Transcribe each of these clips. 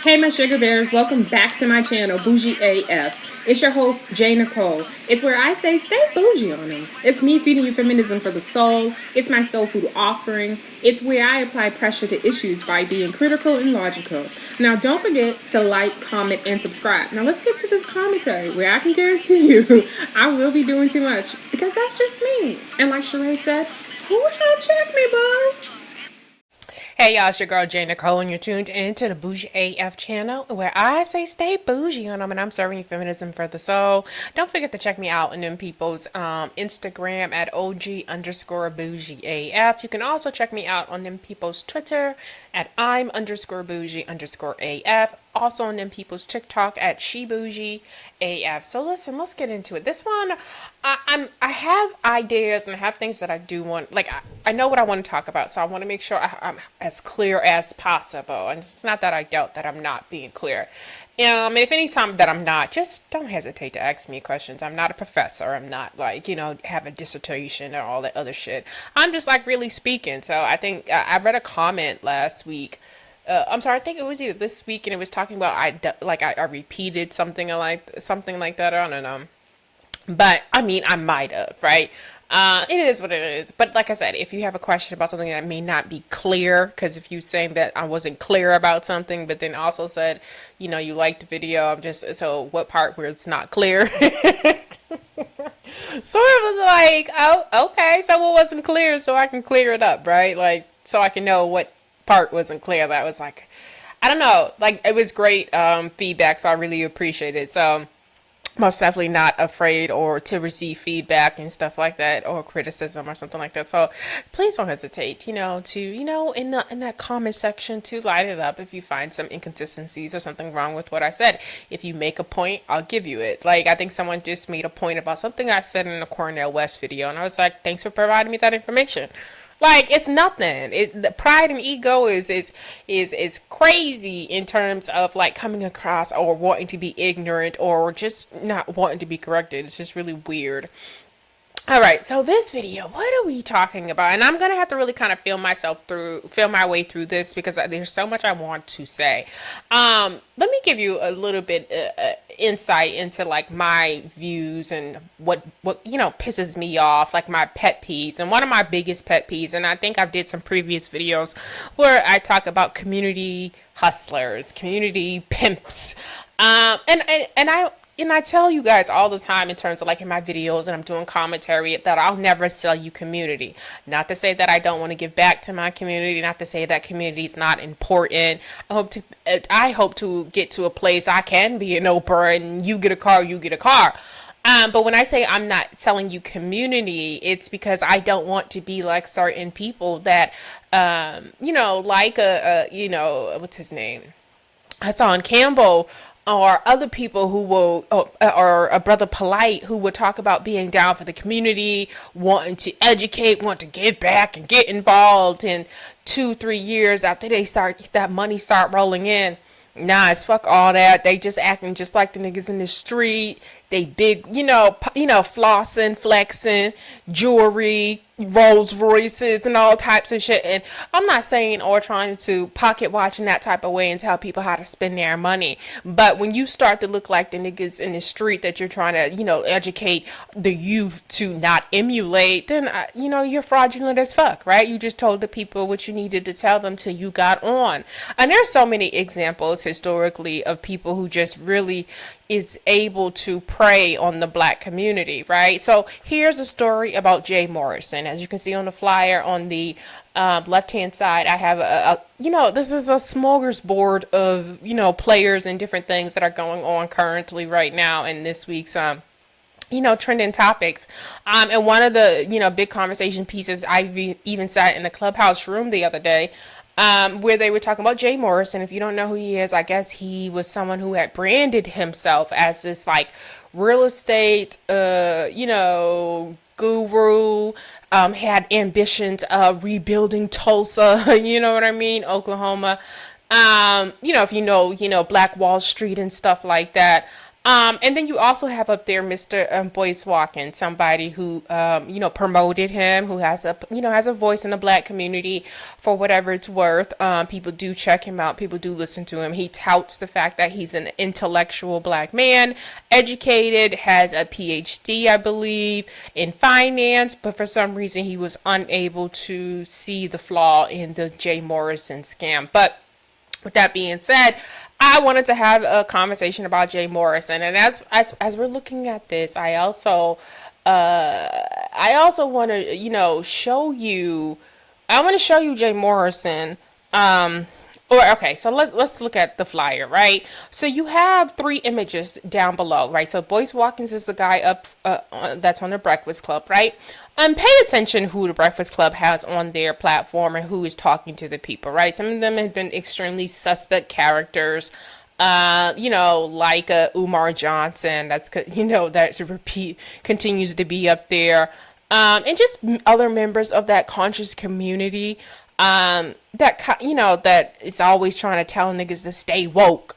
Hey, my sugar bears, welcome back to my channel, Bougie AF. It's your host, Jay Nicole. It's where I say stay bougie on them. It's me feeding you feminism for the soul. It's my soul food offering. It's where I apply pressure to issues by being critical and logical. Now, don't forget to like, comment, and subscribe. Now, let's get to the commentary where I can guarantee you I will be doing too much because that's just me. And like Sheree said, who's gonna check me, boo? Hey y'all, it's your girl Jay Nicole, and you're tuned into the Bougie AF channel where I say stay bougie on them, and I'm serving you feminism for the soul. Don't forget to check me out on them people's Instagram at OG_bougie AF. You can also check me out on them people's Twitter at I'm_bougie_AF. Also on them people's TikTok at SheBougie AF. So listen, let's get into it. This one, I have ideas and I have things that I do want, like I know what I want to talk about, so I want to make sure I'm as clear as possible. And it's not that I doubt that I'm not being clear. And if any time that I'm not, just don't hesitate to ask me questions. I'm not a professor. I'm not like, have a dissertation or all that other shit. I'm just like really speaking. So I think I read a comment last week. I'm sorry, I think it was either this week, and it was talking about I repeated something like that. I don't know, but I mean I might have, right? It is what it is. But like I said, if you have a question about something that may not be clear, because if you're saying that I wasn't clear about something, but then also said, you liked the video, so what part where it's not clear? So it was like, oh, okay, so what wasn't clear, so I can clear it up, right? Like, so I can know what part wasn't clear. That was like, I don't know, like it was great feedback, so I really appreciate it. So most definitely not afraid or to receive feedback and stuff like that, or criticism or something like that. So please don't hesitate, to in that comment section to light it up if you find some inconsistencies or something wrong with what I said. If you make a point, I'll give you it. Like I think someone just made a point about something I said in the Carnell West video, and I was like, thanks for providing me that information. Like it's nothing. The pride and ego is crazy in terms of like coming across or wanting to be ignorant or just not wanting to be corrected. It's just really weird. All right, so this video, what are we talking about? And I'm gonna have to really kind of feel my way through this because there's so much I want to say. Let me give you a little bit insight into like my views and what pisses me off, like my pet peeves. And one of my biggest pet peeves, and I think I did some previous videos where I talk about community hustlers, community pimps, and I tell you guys all the time in terms of like in my videos and I'm doing commentary that I'll never sell you community. Not to say that I don't want to give back to my community, not to say that community is not important. I hope to get to a place I can be an Oprah and you get a car, you get a car. But when I say I'm not selling you community, it's because I don't want to be like certain people that, like what's his name? Hassan Campbell, or other people who will, or a brother Polite who would talk about being down for the community, wanting to educate, want to give back and get involved. And 2-3 years after that money start rolling in, nah, it's fuck all that. They just acting just like the niggas in the street. They big, flossing, flexing, jewelry, Rolls Royces, and all types of shit. And I'm not saying or trying to pocket watch in that type of way and tell people how to spend their money. But when you start to look like the niggas in the street that you're trying to, educate the youth to not emulate, then, you're fraudulent as fuck, right? You just told the people what you needed to tell them till you got on. And there's so many examples historically of people who just really is able to prey on the black community, right? So here's a story about Jay Morrison. As you can see on the flyer on the left-hand side, I have this is a smorgasbord of, players and different things that are going on currently right now in this week's trending topics. And one of the, big conversation pieces, I even sat in the Clubhouse room the other day, where they were talking about Jay Morrison. If you don't know who he is, I guess he was someone who had branded himself as this like real estate, guru, had ambitions of rebuilding Tulsa, you know what I mean, Oklahoma. If Black Wall Street and stuff like that. And then you also have up there Mr. Boyce Watkins, somebody who, promoted him, who has has a voice in the black community for whatever it's worth. People do check him out. People do listen to him. He touts the fact that he's an intellectual black man, educated, has a PhD, I believe, in finance, but for some reason he was unable to see the flaw in the Jay Morrison scam. But with that being said, I wanted to have a conversation about Jay Morrison, and as we're looking at this, I also want to show you. I want to show you Jay Morrison. So let's look at the flyer, right? So you have three images down below, right? So Boyce Watkins is the guy up that's on the Breakfast Club, right? Pay attention who the Breakfast Club has on their platform and who is talking to the people, right? Some of them have been extremely suspect characters, like Umar Johnson. Continues to be up there, and just other members of that conscious community. That it's always trying to tell niggas to stay woke.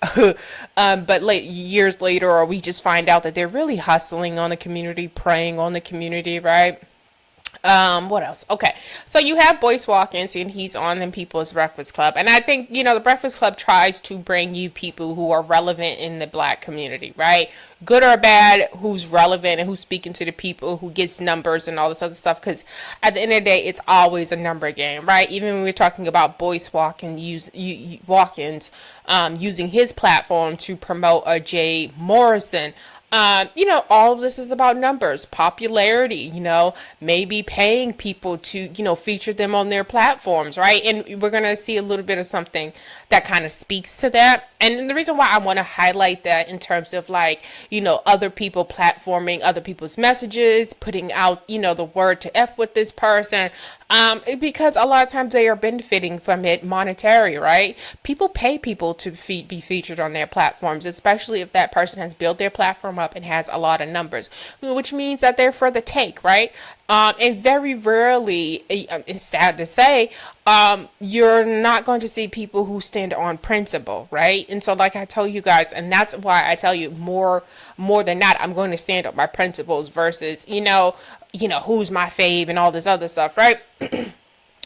But years later, or we just find out that they're really hustling on the community, preying on the community, right? What else? Okay. So you have Boyce Watkins, and he's on the People's Breakfast Club. And I think, the Breakfast Club tries to bring you people who are relevant in the black community, right? Good or bad, who's relevant and who's speaking to the people, who gets numbers and all this other stuff. Because at the end of the day, it's always a number game, right? Even when we're talking about Boyce Watkins, using his platform to promote a Jay Morrison. All of this is about numbers, popularity, maybe paying people to, feature them on their platforms, right? And we're going to see a little bit of something that kind of speaks to that. And the reason why I want to highlight that in terms of other people platforming other people's messages, putting out, the word to F with this person, because a lot of times they are benefiting from it monetary, right? People pay people to be featured on their platforms, especially if that person has built their platform up and has a lot of numbers, which means that they're for the take, right? And very rarely, it's sad to say, you're not going to see people who stand on principle, right? And so, like I tell you guys, and that's why I tell you more than not, I'm going to stand up my principles versus, who's my fave and all this other stuff, right?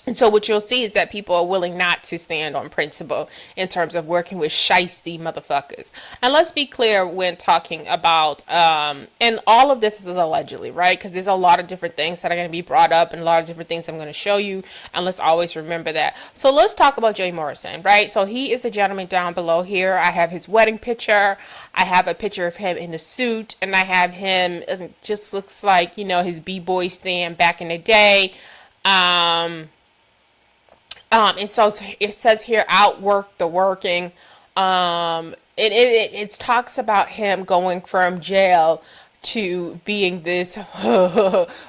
And so what you'll see is that people are willing not to stand on principle in terms of working with shiesty motherfuckers. And let's be clear when talking about, and all of this is allegedly, right? Because there's a lot of different things that are going to be brought up and a lot of different things I'm going to show you. And let's always remember that. So let's talk about Jay Morrison, right? So he is a gentleman down below here. I have his wedding picture. I have a picture of him in a suit. And I have him, it just looks like, his B-boy stand back in the day. And so it says here, outwork the working. It talks about him going from jail to being this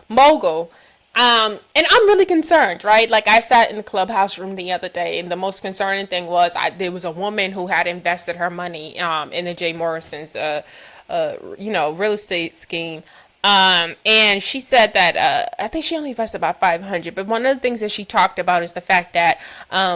mogul. And I'm really concerned, right? Like I sat in the clubhouse room the other day, and the most concerning thing was there was a woman who had invested her money in the Jay Morrison's real estate scheme. And she said that, I think she only invested about 500, but one of the things that she talked about is the fact that,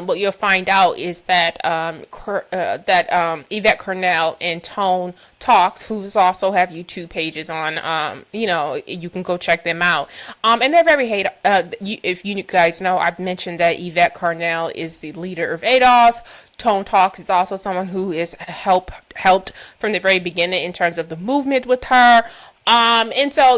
what you'll find out is that, Yvette Carnell and Tone Talks, who also have YouTube pages on, you can go check them out. And they're very if you guys know, I've mentioned that Yvette Carnell is the leader of ADOS. Tone Talks is also someone who is helped from the very beginning in terms of the movement with her. And so,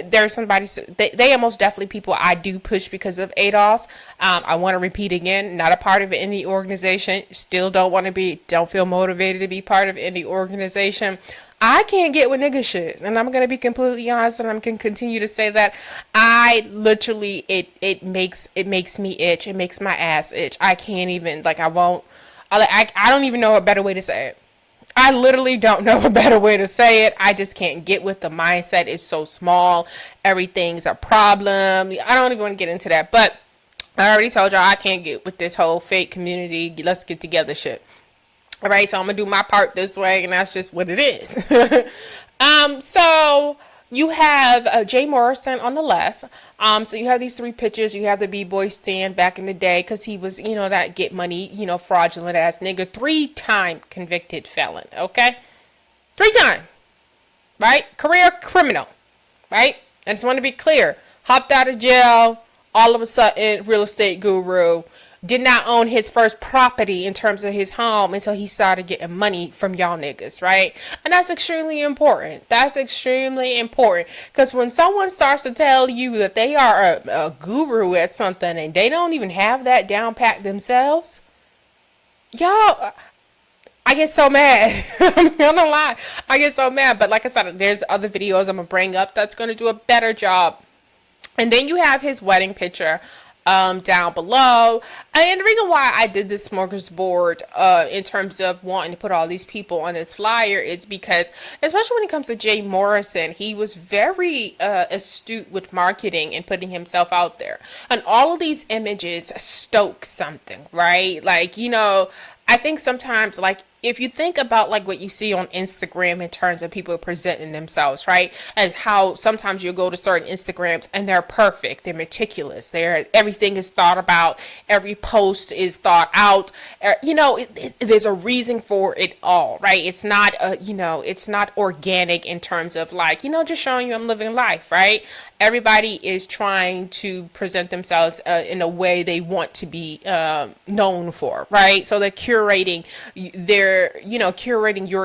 there's somebody, they are most definitely people I do push because of ADOS. I want to repeat again, not a part of any organization, still don't feel motivated to be part of any organization. I can't get with nigga shit, and I'm going to be completely honest, and I'm going to continue to say that I literally, it makes me itch, it makes my ass itch. I can't even, I don't even know a better way to say it. I literally don't know a better way to say it. I just can't get with the mindset. It's so small. Everything's a problem. I don't even want to get into that. But I already told y'all I can't get with this whole fake community. Let's get together shit. All right, so I'm going to do my part this way, and that's just what it is. So you have Jay Morrison on the left. So you have these three pictures. You have the B-boy stand back in the day because he was, that get money, fraudulent ass nigga, 3-time convicted felon, okay? 3-time, right? Career criminal, right? I just want to be clear. Hopped out of jail, all of a sudden, real estate guru. Did not own his first property in terms of his home until he started getting money from y'all niggas, right? And that's extremely important. That's extremely important. Because when someone starts to tell you that they are a guru at something and they don't even have that down pat themselves, y'all, I get so mad. I'm not gonna lie. I get so mad. But like I said, there's other videos I'm gonna bring up that's gonna do a better job. And then you have his wedding picture down below. And the reason why I did this smorgasbord in terms of wanting to put all these people on this flyer is because, especially when it comes to Jay Morrison, he was very astute with marketing and putting himself out there. And all of these images stoke something, right? Like, you know, I think sometimes, like, if you think about like what you see on Instagram in terms of people presenting themselves, right? And how sometimes you go to certain Instagrams and they're perfect, they're meticulous, everything is thought about, every post is thought out. You know, there's a reason for it all, right? It's not you know, it's not organic in terms of like, you know, just showing you I'm living life, right? Everybody is trying to present themselves in a way they want to be known for, right? So they're curating your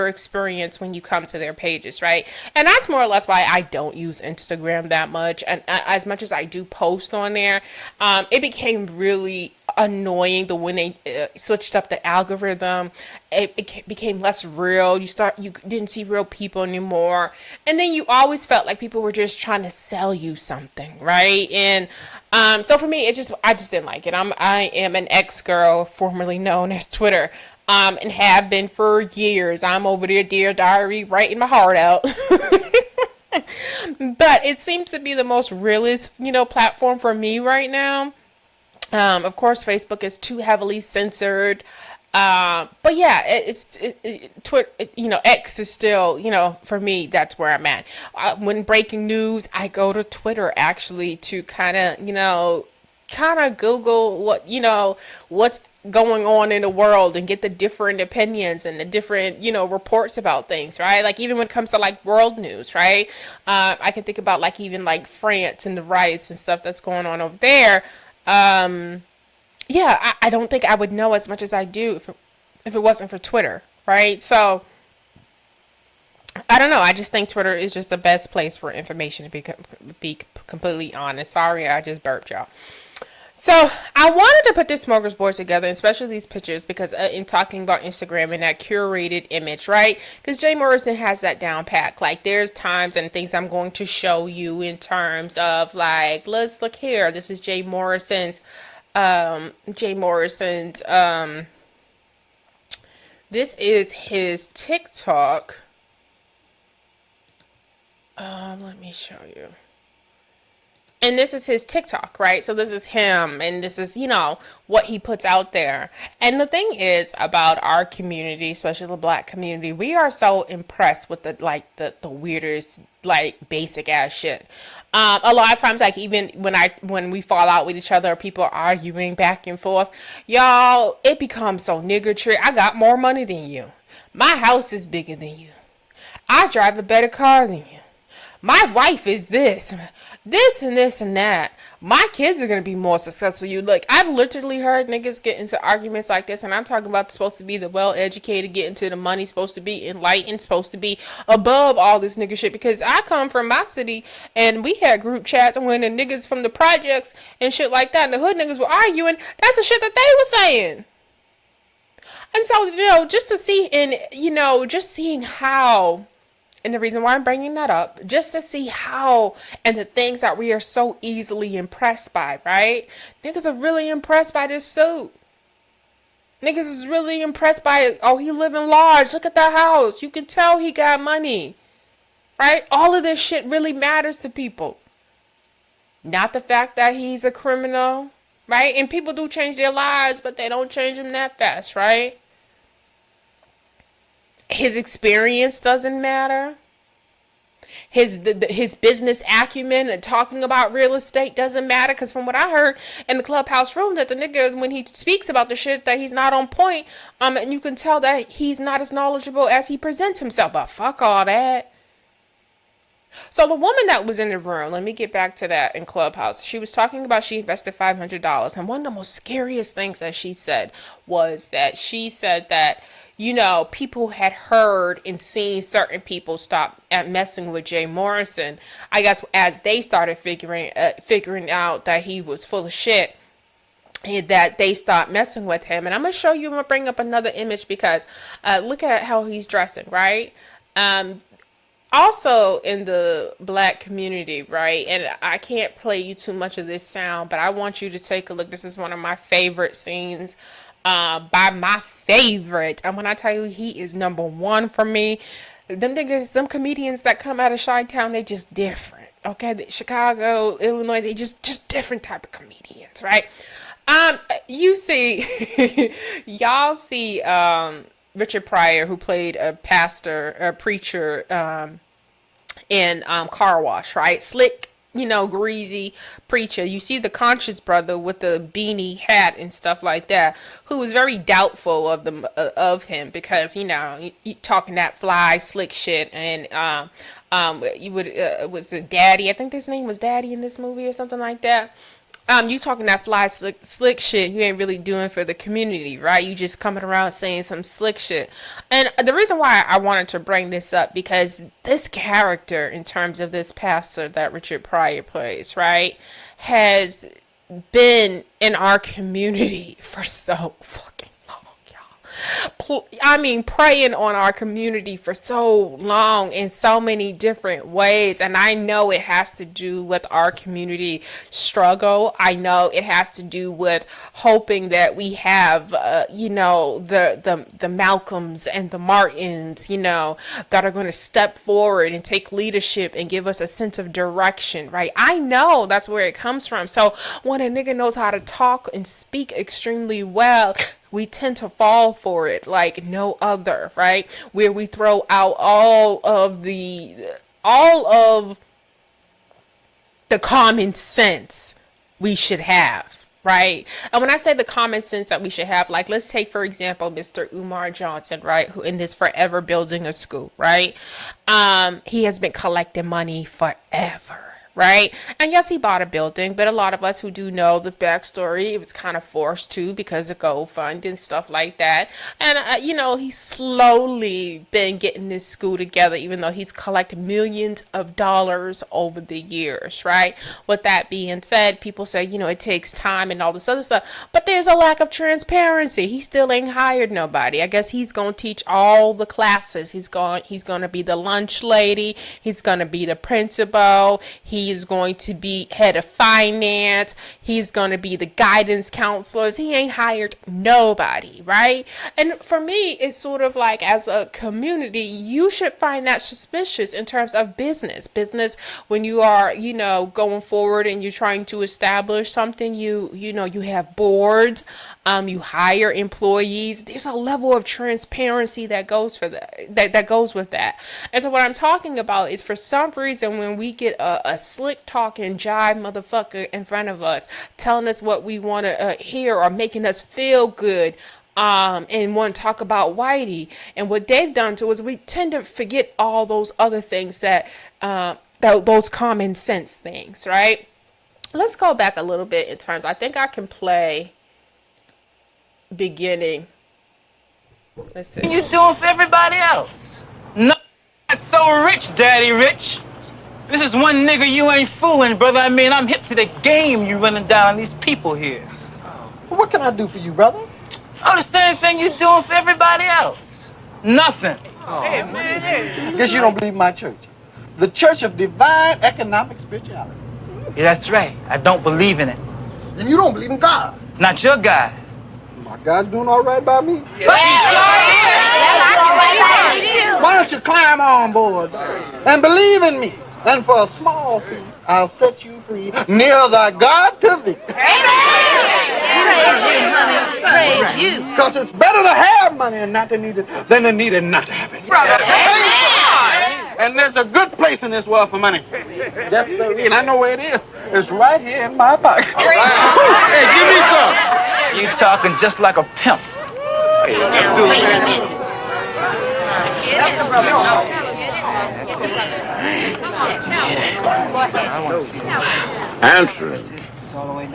experience when you come to their pages, right? And that's more or less why I don't use Instagram that much. And as much as I do post on there, it became really annoying when they switched up the algorithm. It became less real. You didn't see real people anymore, and then you always felt like people were just trying to sell you something, right? And so for me, I just didn't like it. I am an ex-girl, formerly known as Twitter, and have been for years. I'm over there, Dear Diary, writing my heart out. But it seems to be the most realist, you know, platform for me right now. Of course, Facebook is too heavily censored. But yeah, Twitter, you know, X is still, you know, for me, that's where I'm at. When breaking news, I go to Twitter actually to kind of Google what's going on in the world and get the different opinions and the different, you know, reports about things, right? Like even when it comes to like world news, right? I can think about like even like France and the riots and stuff that's going on over there. Yeah, I don't think I would know as much as I do if it wasn't for Twitter, right? So, I don't know. I just think Twitter is just the best place for information, to be completely honest. Sorry, I just burped, y'all. So, I wanted to put this smorgasbord together, especially these pictures, because in talking about Instagram and that curated image, right? Because Jay Morrison has that down pat. Like, there's times and things I'm going to show you in terms of, like, let's look here. This is Jay Morrison's, this is his TikTok. Let me show you. And this is his TikTok, right? So this is him, and this is, you know, what he puts out there. And the thing is about our community, especially the Black community, we are so impressed with the weirdest, like, basic ass shit. A lot of times, like, even when we fall out with each other, people are arguing back and forth, y'all, it becomes so niggardry. I got more money than you. My house is bigger than you. I drive a better car than you. My wife is this and this and that. My kids are going to be more successful than you. Like, I've literally heard niggas get into arguments like this, and I'm talking about supposed to be the well-educated, get into the money, supposed to be enlightened, supposed to be above all this nigga shit, because I come from my city, and we had group chats, and when the niggas from the projects and shit like that, and the hood niggas were arguing, that's the shit that they were saying. And so, you know, just to see, and, you know, just seeing how... And the reason why I'm bringing that up, just to see how, and the things that we are so easily impressed by, right? Niggas are really impressed by this suit. Niggas is really impressed by it. Oh, he living large. Look at that house. You can tell he got money, right? All of this shit really matters to people. Not the fact that he's a criminal, right? And people do change their lives, but they don't change them that fast, right? His experience doesn't matter. his business acumen and talking about real estate doesn't matter. Because from what I heard in the clubhouse room, that the nigga, when he speaks about the shit, that he's not on point. And you can tell that he's not as knowledgeable as he presents himself. But fuck all that. So the woman that was in the room, let me get back to that in Clubhouse. She was talking about she invested $500. And one of the most scariest things that she said was that she said that, you know, people had heard and seen certain people stop at messing with Jay Morrison. I guess as they started figuring out that he was full of shit, and that they stopped messing with him. And I'm going to show you, I'm going to bring up another image because look at how he's dressing, right? Also in the black community, right? And I can't play you too much of this sound, but I want you to take a look. This is one of my favorite scenes by my favorite. And when I tell you he is number one for me, them niggas, some comedians that come out of Chi-Town, they just different. Okay, Chicago, Illinois, they just different type of comedians, right? You see, y'all see Richard Pryor, who played a pastor, a preacher in Car Wash, right? Slick, you know, greasy preacher. You see the conscious brother with the beanie hat and stuff like that, who was very doubtful of him because, you know, you talking that fly slick shit. And you would was it Daddy? I think his name was Daddy in this movie or something like that. You talking that fly slick shit you ain't really doing for the community, right? You just coming around saying some slick shit. And the reason why I wanted to bring this up, because this character, in terms of this pastor that Richard Pryor plays, right, has been in our community for so fucking I mean, preying on our community for so long in so many different ways. And I know it has to do with our community struggle. I know it has to do with hoping that we have, you know, the Malcolms and the Martins, you know, that are going to step forward and take leadership and give us a sense of direction, right? I know that's where it comes from. So when a nigga knows how to talk and speak extremely well, we tend to fall for it like no other, right? Where we throw out all of the common sense we should have, right? And when I say the common sense that we should have, like, let's take, for example, Mr. Umar Johnson, right? Who in this forever building a school, right? He has been collecting money forever. Right? And yes, he bought a building, but a lot of us who do know the backstory, it was kind of forced to because of GoFund and stuff like that. And, you know, he's slowly been getting this school together, even though he's collected millions of dollars over the years, right? With that being said, people say, you know, it takes time and all this other stuff, but there's a lack of transparency. He still ain't hired nobody. I guess he's going to teach all the classes. He's going to be the lunch lady. He's going to be the principal. He is going to be head of finance. He's going to be the guidance counselors. He ain't hired nobody, right? And for me, it's sort of like, as a community, you should find that suspicious in terms of business. Business, when you are, you know, going forward and you're trying to establish something, you know, you have boards, you hire employees. There's a level of transparency that goes for that goes with that. And so what I'm talking about is, for some reason, when we get a slick talking jive motherfucker in front of us telling us what we want to hear, or making us feel good, and want to talk about Whitey and what they've done to us, we tend to forget all those other things that those common sense things, right? Let's go back a little bit in terms. I think I can play beginning. Let's see. What you doing for everybody else? Not so rich, Daddy Rich. This is one nigga you ain't fooling, brother. I mean, I'm hip to the game you running down on these people here. Well, what can I do for you, brother? Oh, the same thing you doing for everybody else. Nothing. Oh, hey, man. Guess you don't believe my church. The Church of Divine Economic Spirituality. Yeah, that's right. I don't believe in it. Then you don't believe in God. Not your God. My God's doing all right by me. Yeah, Why don't you climb on board and believe in me? And for a small fee, I'll set you free near thy God to thee. Praise you, honey. Praise you. Because it's better to have money and not to need it than to need it and not to have it. Brother, And there's a good place in this world for money. Yes, sir. And I know where it is. It's right here in my pocket. Hey, give me some. You talking just like a pimp. Answer him.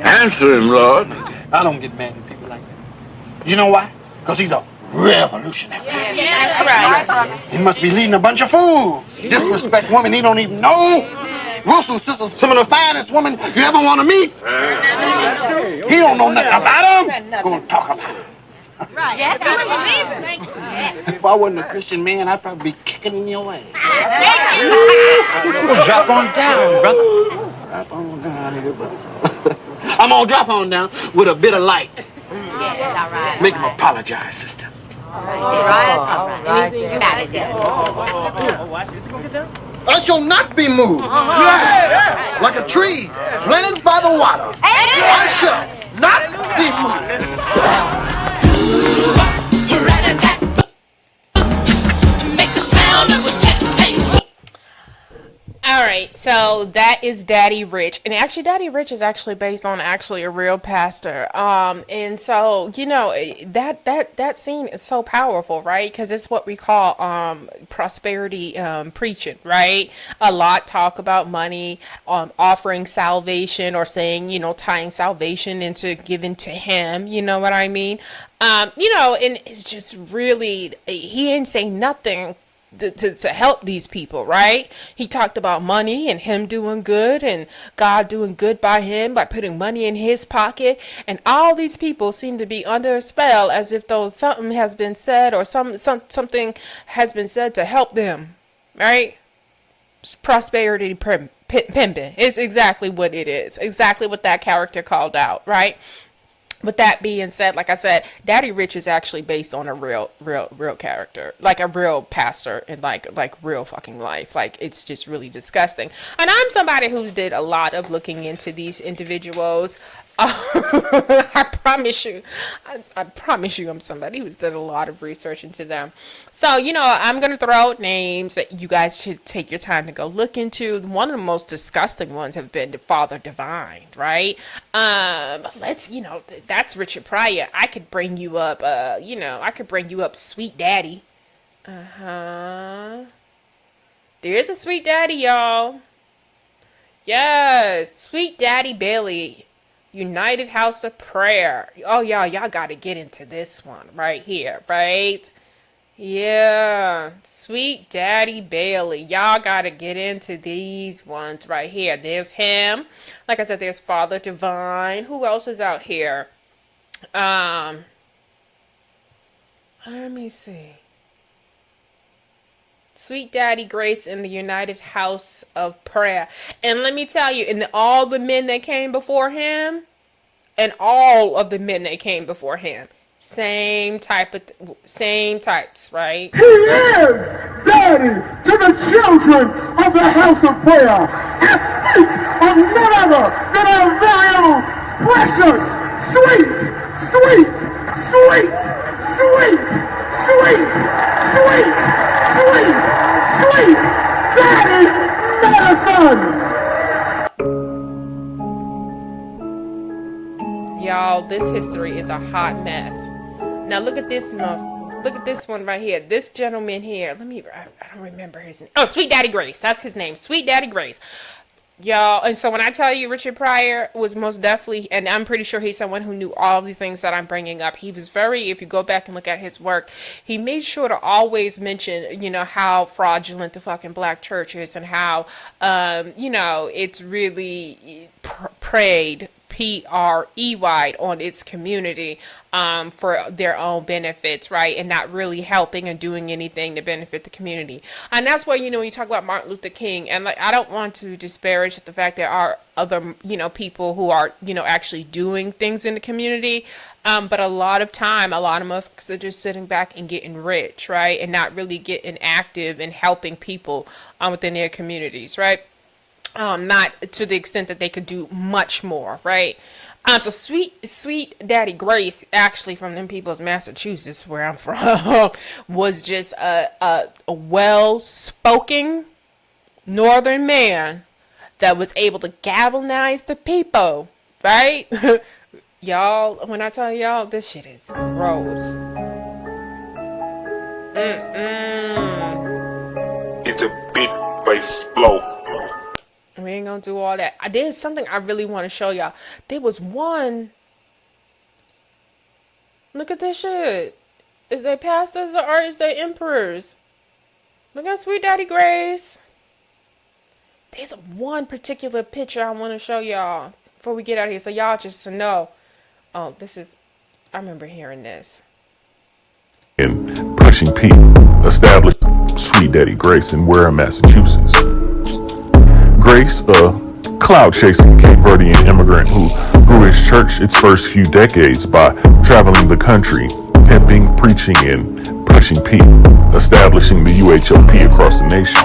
Answer him, Lord. I don't get mad at people like that. You know why? Because he's a revolutionary. That's right. He must be leading a bunch of fools. Disrespect women he don't even know. Wilson's sister's some of the finest women you ever want to meet. He don't know nothing about them. Gonna talk about them. Right. Yes, If I wasn't a Christian man, I'd probably be kicking in your ass. Well, drop on down, brother. Drop on down here, brother. I'm gonna drop on down with a bit of light. Yes, all right. Make him apologize, sister. All right. You got it, Daddy. I shall not be moved. Like a tree planted by the water. I shall not be moved. All right, so that is Daddy Rich, and actually, Daddy Rich is actually based on actually a real pastor. And so that scene is so powerful, right? Because it's what we call prosperity preaching, right? A lot talk about money, offering salvation, or saying tying salvation into giving to Him. You know what I mean? And it's just really he ain't saying nothing to help these people, right? He talked about money and him doing good and God doing good by him by putting money in his pocket, and all these people seem to be under a spell as if though something has been said or something has been said to help them, right? Prosperity pimping is exactly what it is, exactly what that character called out, right? With that being said, like I said, Daddy Rich is actually based on a real character, like a real pastor in like real fucking life. Like, it's just really disgusting. And I'm somebody who's did a lot of looking into these individuals. I promise you, I'm somebody who's done a lot of research into them. So, I'm going to throw out names that you guys should take your time to go look into. One of the most disgusting ones have been the Father Divine, right? That's Richard Pryor. I could bring you up, Sweet Daddy. There's a Sweet Daddy, y'all. Yes, Sweet Daddy Bailey. United House of Prayer. Oh, y'all got to get into this one right here, right? Yeah, Sweet Daddy Bailey. Y'all got to get into these ones right here. There's him. Like I said, there's Father Divine. Who else is out here? Let me see. Sweet Daddy Grace in the United House of Prayer. And let me tell you, all the men that came before him, same types, right? He is Daddy to the children of the House of Prayer. I speak of none other than our very own precious, sweet Daddy Madison. Y'all, this history is a hot mess. Now look at this one right here. This gentleman here. I don't remember his name. Oh, Sweet Daddy Grace. That's his name. Sweet Daddy Grace. Y'all, and so when I tell you Richard Pryor was most definitely, and I'm pretty sure he's someone who knew all the things that I'm bringing up. He was if you go back and look at his work, he made sure to always mention, how fraudulent the fucking black church is and how, it's really preyed P-R-E-Y on its community for their own benefits, right? And not really helping and doing anything to benefit the community. And that's why, you talk about Martin Luther King, and I don't want to disparage the fact there are other, people who are, actually doing things in the community. But a lot of motherfuckers are just sitting back and getting rich, right? And not really getting active and helping people within their communities, right? Not to the extent that they could do much more, right? So sweet Daddy Grace, actually from them people's Massachusetts, where I'm from, was just a well-spoken northern man that was able to galvanize the people, right? Y'all, when I tell y'all, this shit is gross. It's a big bass blow. We ain't gonna do all that. There's something I really want to show y'all. There was one. Look at this shit. Is they pastors or is they emperors? Look at Sweet Daddy Grace. There's one particular picture I want to show y'all before we get out of here, so y'all just to know. Oh, this is. I remember hearing this. And pushing P established Sweet Daddy Grace in Wareham, Massachusetts. Grace, a cloud-chasing Cape Verdean immigrant who grew his church its first few decades by traveling the country, pimping, preaching, and pushing P, establishing the UHLP across the nation.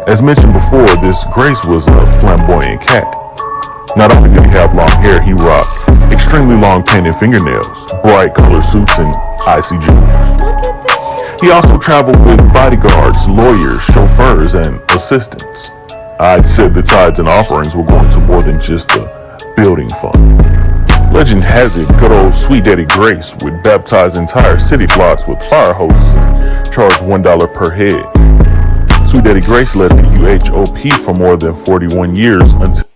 As mentioned before, this Grace was a flamboyant cat. Not only did he have long hair, he rocked extremely long painted fingernails, bright colored suits, and icy jewels. He also traveled with bodyguards, lawyers, chauffeurs, and assistants. I'd said the tithes and offerings were going to more than just a building fund. Legend has it, good old Sweet Daddy Grace would baptize entire city blocks with fire hoses and charge $1 per head. Sweet Daddy Grace led the UHOP for more than 41 years until...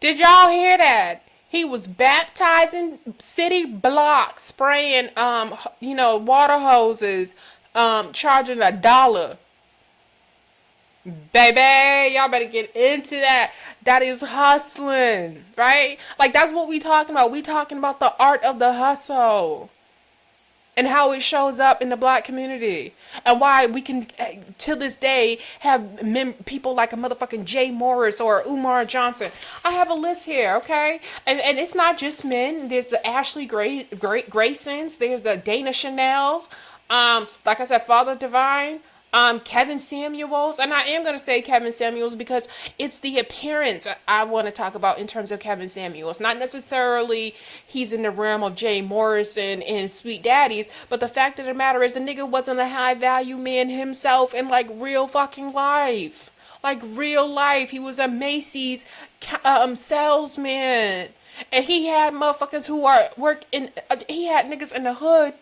Did y'all hear that? He was baptizing city blocks, spraying, water hoses, charging $1. Baby, y'all better get into that. That is hustling, right? Like, that's what we talking about. We talking about the art of the hustle and how it shows up in the black community, and why we can, to this day, have people like a motherfucking Jay Morrison or Umar Johnson. I have a list here, okay? And it's not just men. There's the Ashley Graysons. There's the Dana Chanels. Like I said, Father Divine. Kevin Samuels, and I am going to say Kevin Samuels because it's the appearance I want to talk about in terms of Kevin Samuels. Not necessarily he's in the realm of Jay Morrison and Sweet Daddies, but the fact of the matter is the nigga wasn't a high value man himself in like real fucking life. Like real life. He was a Macy's salesman. And he had motherfuckers who he had niggas in the hood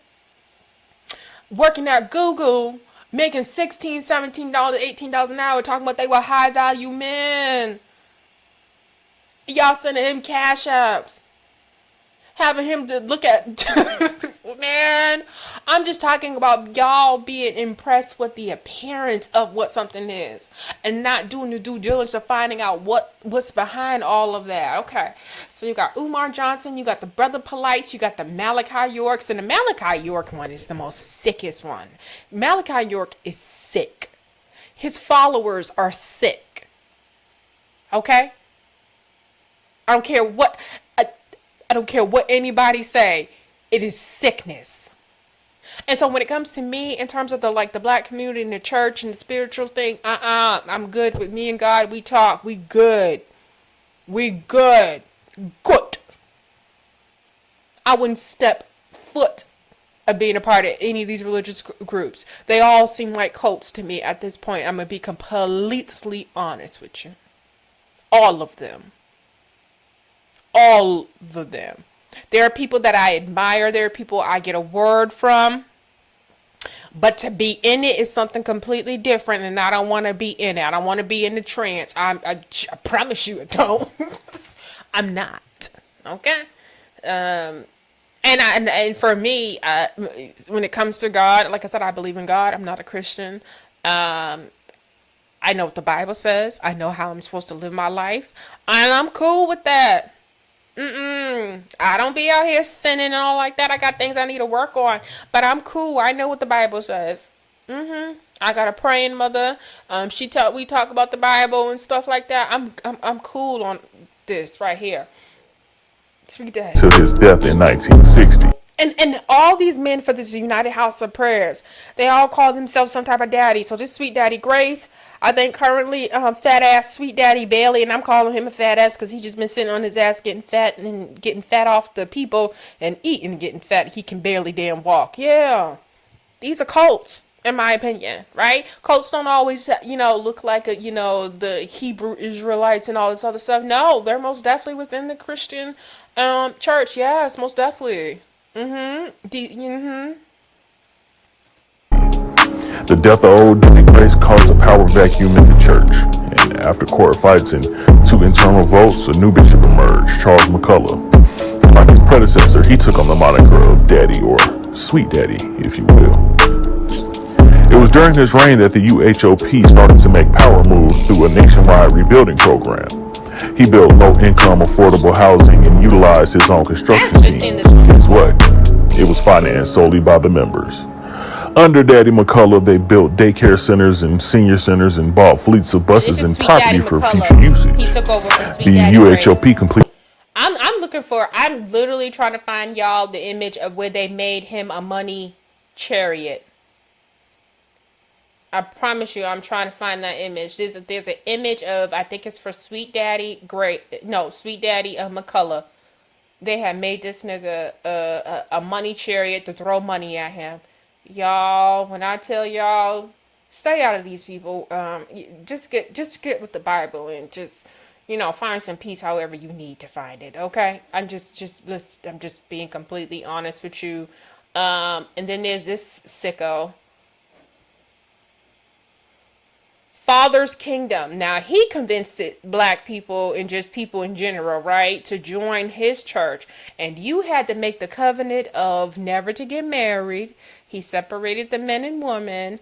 working at Google, making $16, $17, $18 an hour, talking about they were high value men. Y'all sending him cash apps. Having him to look at. Man, I'm just talking about y'all being impressed with the appearance of what something is. And not doing the due diligence of finding out what's behind all of that. Okay. So you got Umar Johnson, you got the Brother Polites, you got the Malachi Yorks. And the Malachi York one is the most sickest one. Malachi York is sick. His followers are sick. Okay? I don't care what anybody say. It is sickness. And so when it comes to me, in terms of the black community and the church and the spiritual thing, I'm good with me and God. We talk. We good. We good. Good. I wouldn't step foot of being a part of any of these religious groups. They all seem like cults to me at this point. I'm going to be completely honest with you. All of them. All of them. There are people that I admire. There are people I get a word from. But to be in it is something completely different, and I don't want to be in it. I don't want to be in the trance. I promise you I don't. I'm not. Okay? And for me, when it comes to God, like I said, I believe in God. I'm not a Christian. I know what the Bible says. I know how I'm supposed to live my life. And I'm cool with that. I don't be out here sinning and all like that. I got things I need to work on, but I'm cool. I know what the Bible says. I got a praying mother. We talk about the Bible and stuff like that. I'm cool on this right here. Sweet Daddy. To his death in 1960. And all these men for this United House of Prayers, they all call themselves some type of daddy. So this Sweet Daddy Grace, I think currently fat ass Sweet Daddy Bailey, and I'm calling him a fat ass because he just been sitting on his ass getting fat and getting fat off the people and eating, getting fat. He can barely damn walk. Yeah, these are cults, in my opinion, right? Cults don't always, look like the Hebrew Israelites and all this other stuff. No, they're most definitely within the Christian church. Yes, most definitely. The death of old Daddy Grace caused a power vacuum in the church, and after court fights and 2 internal votes, a new bishop emerged, Charles McCullough. Like his predecessor, he took on the moniker of Daddy, or Sweet Daddy, if you will. It was during his reign that the UHOP started to make power moves through a nationwide rebuilding program. He built low-income, affordable housing and utilized his own construction team. Guess what? It was financed solely by the members. Under Daddy McCullough, they built daycare centers and senior centers and bought fleets of buses and property for future usage. He took over for Sweet The Daddy UHOP Grace. completed. I'm literally trying to find y'all the image of where they made him a money chariot. I promise you, I'm trying to find that image. There's an image of, I think it's for Sweet Daddy McCullough. They had made this nigga a money chariot to throw money at him. Y'all, when I tell y'all, stay out of these people. Just get with the Bible and just find some peace however you need to find it. Okay, I'm just being completely honest with you. And then there's this sicko. Father's Kingdom. Now, he convinced black people and just people in general, right, to join his church. And you had to make the covenant of never to get married. He separated the men and women.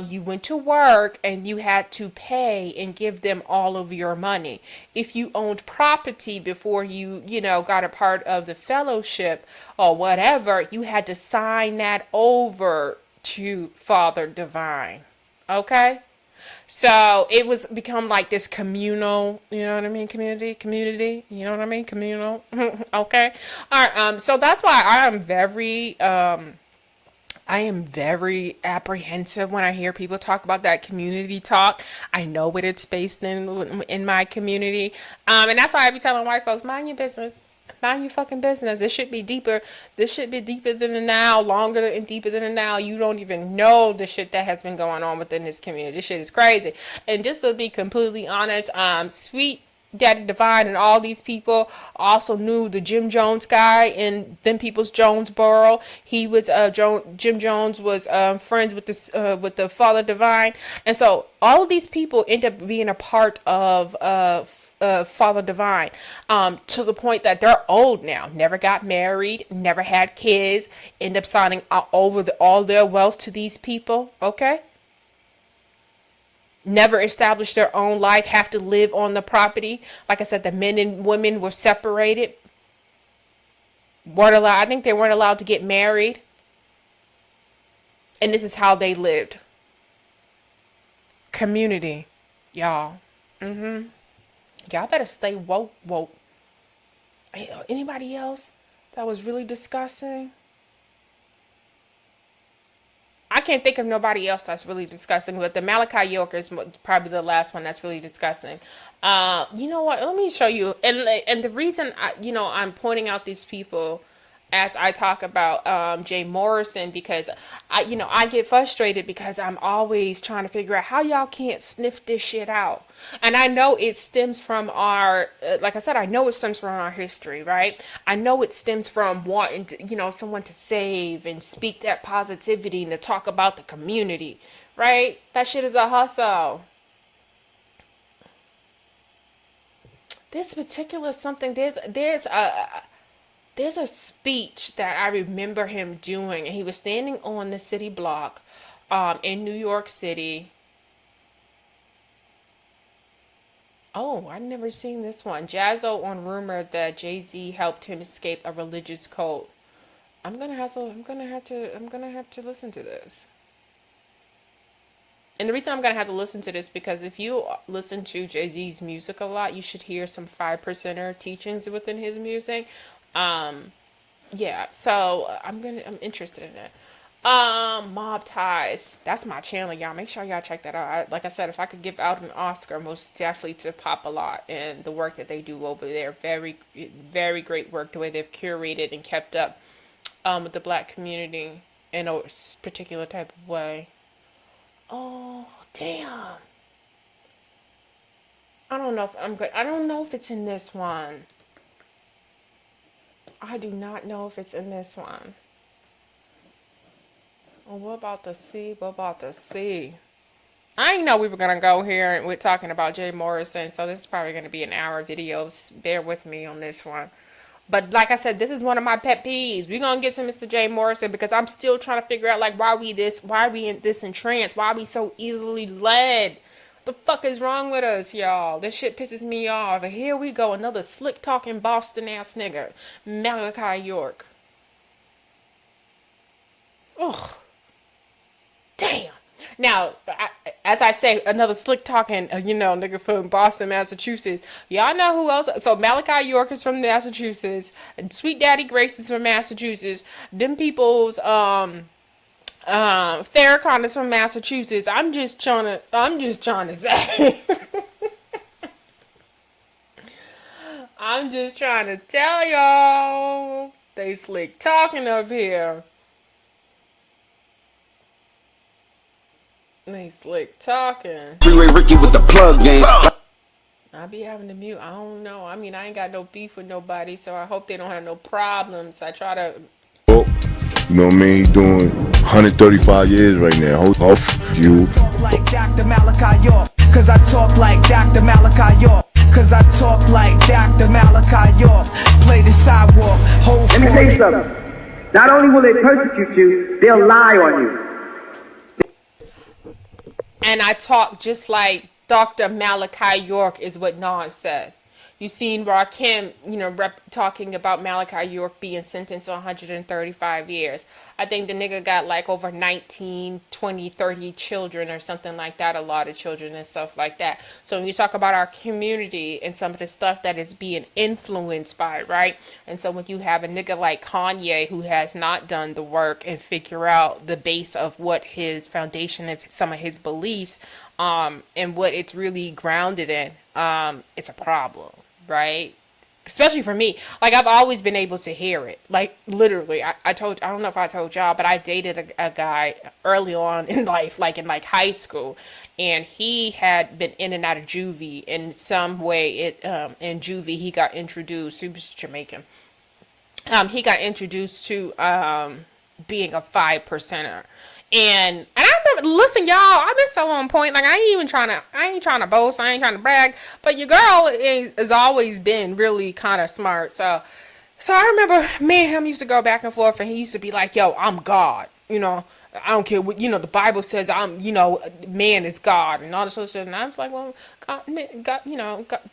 You went to work and you had to pay and give them all of your money. If you owned property before you got a part of the fellowship or whatever, you had to sign that over to Father Divine. Okay? So it was become like this communal, community, communal. Okay. All right. So that's why I am very apprehensive when I hear people talk about that community talk. I know what it's based in my community. And that's why I be telling white folks, mind your business. Mind your fucking business. This should be deeper. This should be deeper than the now, longer and deeper than the now. You don't even know the shit that has been going on within this community. This shit is crazy. And just to be completely honest, Sweet Daddy Divine and all these people also knew the Jim Jones guy in them people's Jonesboro. He was Jim Jones was friends with the Father Divine, and so all of these people end up being a part of Father Divine, to the point that they're old now, never got married, never had kids, end up signing over all their wealth to these people. Okay. Never established their own life, have to live on the property. Like I said, the men and women were separated. I think they weren't allowed to get married. And this is how they lived. Community, y'all. Y'all better stay woke. Anybody else that was really disgusting? I can't think of nobody else that's really disgusting, but the Malachi York is probably the last one that's really disgusting. You know what? Let me show you. And the reason I'm pointing out these people as I talk about Jay Morrison, because I get frustrated because I'm always trying to figure out how y'all can't sniff this shit out. And I know it stems from our, like I said, I know it stems from our history, right? I know it stems from wanting to, someone to save and speak that positivity and to talk about the community, right? That shit is a hustle. This particular something, there's a speech that I remember him doing, and he was standing on the city block in New York City. Oh, I've never seen this one. Jazzo on rumor that Jay-Z helped him escape a religious cult. I'm gonna have to listen to this. And the reason I'm gonna have to listen to this because if you listen to Jay-Z's music a lot, you should hear some 5%er teachings within his music. yeah, so I'm interested in it. Mob Ties. That's my channel, y'all. Make sure y'all check that out. Like I said, if I could give out an Oscar, most definitely to Pop a Lot and the work that they do over there. Very, very great work. The way they've curated and kept up with the black community in a particular type of way. Oh, damn. I don't know if I'm good. I don't know if it's in this one. I do not know if it's in this one. Well, what about the C? What about the C? I didn't know we were going to go here and we're talking about Jay Morrison, so this is probably going to be an hour video. Bear with me on this one. But like I said, this is one of my pet peeves. We're going to get to Mr. Jay Morrison because I'm still trying to figure out, like, why are we in this entrance? Why are we so easily led? The fuck is wrong with us, y'all? This shit pisses me off. And here we go, another slick-talking Boston-ass nigga, Malachi York. Ugh. Damn. Now, as I say, another slick talking, nigga from Boston, Massachusetts. Y'all know who else? So Malachi York is from Massachusetts, and Sweet Daddy Grace is from Massachusetts. Them people's Farrakhan is from Massachusetts. I'm just trying to say. I'm just trying to tell y'all, they slick talking up here. They slick talking. Freeway Ricky with the plug game. I be having to mute. I don't know. I mean, I ain't got no beef with nobody, so I hope they don't have no problems. I try to. Oh, you know what I mean? He doing 135 years right now. Off you. Talk like Dr. Malachi York, cause I talk like Dr. Malachi York. Cause I talk like Dr. Malachi York. Play the sidewalk. Let me tell you something. Not only will they persecute you, they'll lie on you. And I talk just like Dr. Malachi York is what Nas said. You seen Rakim, talking about Malachi York being sentenced to 135 years. I think the nigga got like over 19, 20, 30 children or something like that, a lot of children and stuff like that. So when you talk about our community and some of the stuff that is being influenced by, right? And so when you have a nigga like Kanye who has not done the work and figure out the base of what his foundation of some of his beliefs and what it's really grounded in, it's a problem. Right? Especially for me. Like, I've always been able to hear it. Like, literally, I don't know if I told y'all, but I dated a guy early on in life, like in like high school. And he had been in and out of juvie in some way. In juvie, he got introduced. He was Jamaican. He got introduced to being a 5%er. And I remember, listen, y'all, I've been so on point. Like, I ain't trying to boast. I ain't trying to brag. But your girl has always been really kind of smart. So I remember me and him used to go back and forth, and he used to be like, yo, I'm God. I don't care what, the Bible says man is God and all this other shit. And I was like, well, God,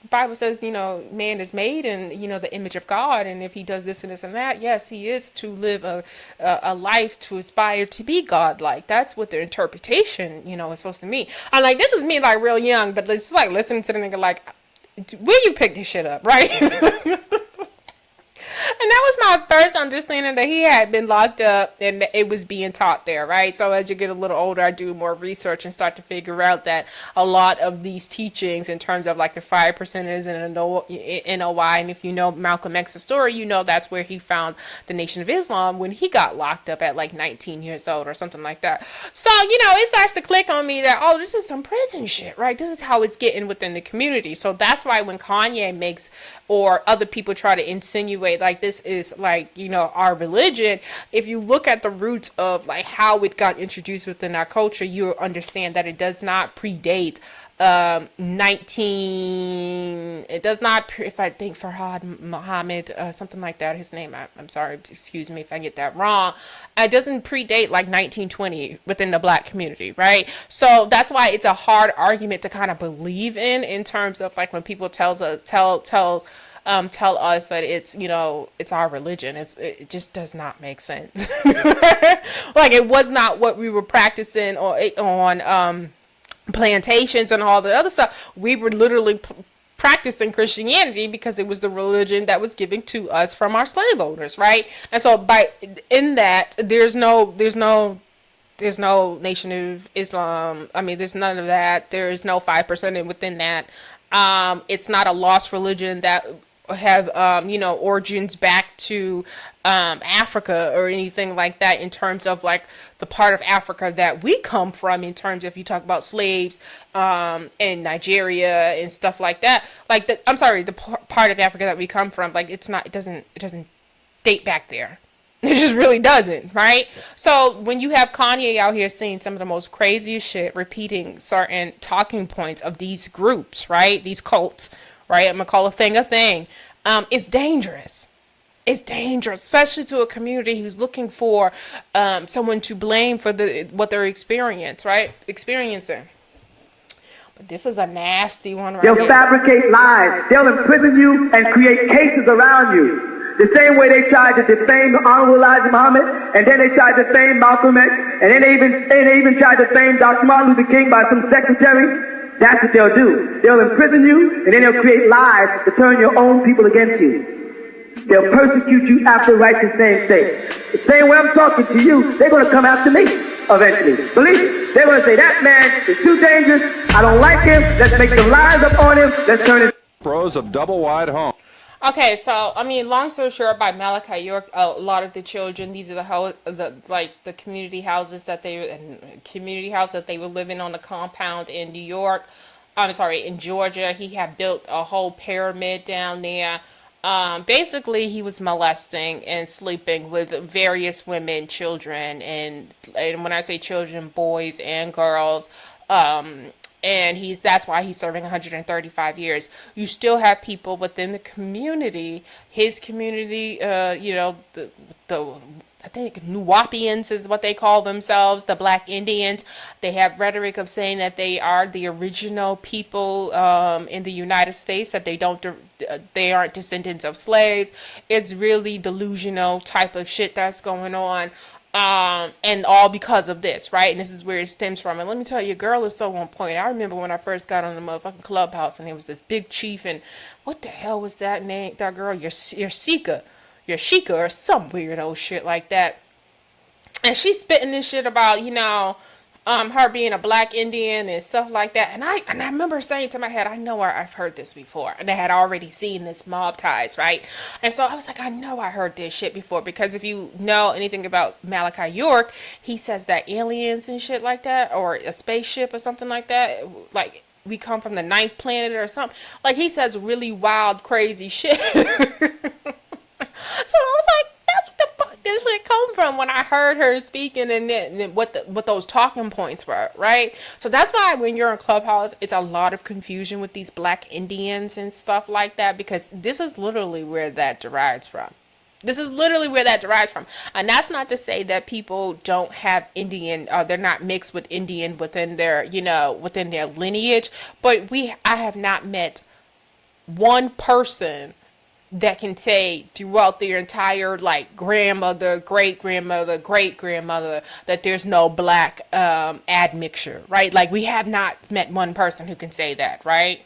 Bible says, man is made in, the image of God. And if he does this and this and that, yes, he is to live a life to aspire to be God-like. That's what the interpretation, is supposed to mean. I'm like, this is me like real young, but it's like listening to the nigga like, where you pick this shit up, right? And that was my first understanding that he had been locked up and it was being taught there, right? So as you get a little older, I do more research and start to figure out that a lot of these teachings in terms of like the 5%ers and NOI, and if you know Malcolm X's story, that's where he found the Nation of Islam when he got locked up at like 19 years old or something like that. So, it starts to click on me that, oh, this is some prison shit, right? This is how it's getting within the community. So that's why when Kanye makes or other people try to insinuate like this is like, our religion, if you look at the roots of like how it got introduced within our culture, you'll understand that it does not predate if I think Farhad Muhammad, something like that, his name, I'm sorry, excuse me if I get that wrong, it doesn't predate like 1920 within the black community, right? So that's why it's a hard argument to kind of believe in terms of like when people tell us that it's, it's our religion. It just does not make sense. Like it was not what we were practicing on plantations and all the other stuff. We were literally practicing Christianity because it was the religion that was given to us from our slave owners, right? And so in that, there's no Nation of Islam. I mean, there's none of that. There is no 5% within that. It's not a lost religion that have origins back to Africa or anything like that, in terms of like the part of Africa that we come from, in terms of, if you talk about slaves in Nigeria and stuff like that, like the part of Africa that we come from, like it doesn't date back there. It just really doesn't, right? So when you have Kanye out here saying some of the most craziest shit, repeating certain talking points of these groups, right? These cults, right? I'm gonna call a thing. It's dangerous. It's dangerous, especially to a community who's looking for someone to blame for what they're experiencing. But this is a nasty one right here. They'll fabricate lies. They'll imprison you and create cases around you. The same way they tried to defame Honorable Elijah Muhammad, and then they tried to defame Malcolm X, and then they even tried to defame Dr. Martin Luther King by some secretary. That's what they'll do. They'll imprison you, and then they'll create lies to turn your own people against you. They'll persecute you after righteous name's sake. The same way I'm talking to you, they're going to come after me eventually. Believe it. They're going to say, that man is too dangerous. I don't like him. Let's make some lies up on him. Let's turn it. Pros of double wide home. Okay, so I mean, long story short, by Malachi York, a lot of the children, these are the community houses that they were living on the compound in New York. I'm sorry, in Georgia. He had built a whole pyramid down there. Basically, he was molesting and sleeping with various women, children, and when I say children, boys and girls. And that's why he's serving 135 years. You still have people within the community, his community, I think Nuwapians is what they call themselves, the Black Indians. They have rhetoric of saying that they are the original people in the United States, that they aren't descendants of slaves. It's really delusional type of shit that's going on. And all because of this, right? And this is where it stems from. And let me tell you, girl is so on point. I remember when I first got on the motherfucking Clubhouse, and there was this big chief, and what the hell was that name? That girl, your Sheikah, or some weird old shit like that. And she's spitting this shit about, her being a Black Indian and stuff like that. And I remember saying to my head, I know I've heard this before. And I had already seen this Mob Ties, right? And so I was like, I know I heard this shit before. Because if you know anything about Malachi York, he says that aliens and shit like that, or a spaceship or something like that, like we come from the 9th planet or something. Like, he says really wild, crazy shit. So I was like, that's what the fuck this shit come from, when I heard her speaking and what those talking points were, right? So that's why when you're in Clubhouse, it's a lot of confusion with these Black Indians and stuff like that, because this is literally where that derives from. And that's not to say that people don't have Indian, they're not mixed with Indian within their lineage, but I have not met one person that can say throughout their entire, like, grandmother, great-grandmother, great-grandmother, that there's no Black admixture, right? Like, we have not met one person who can say that, right?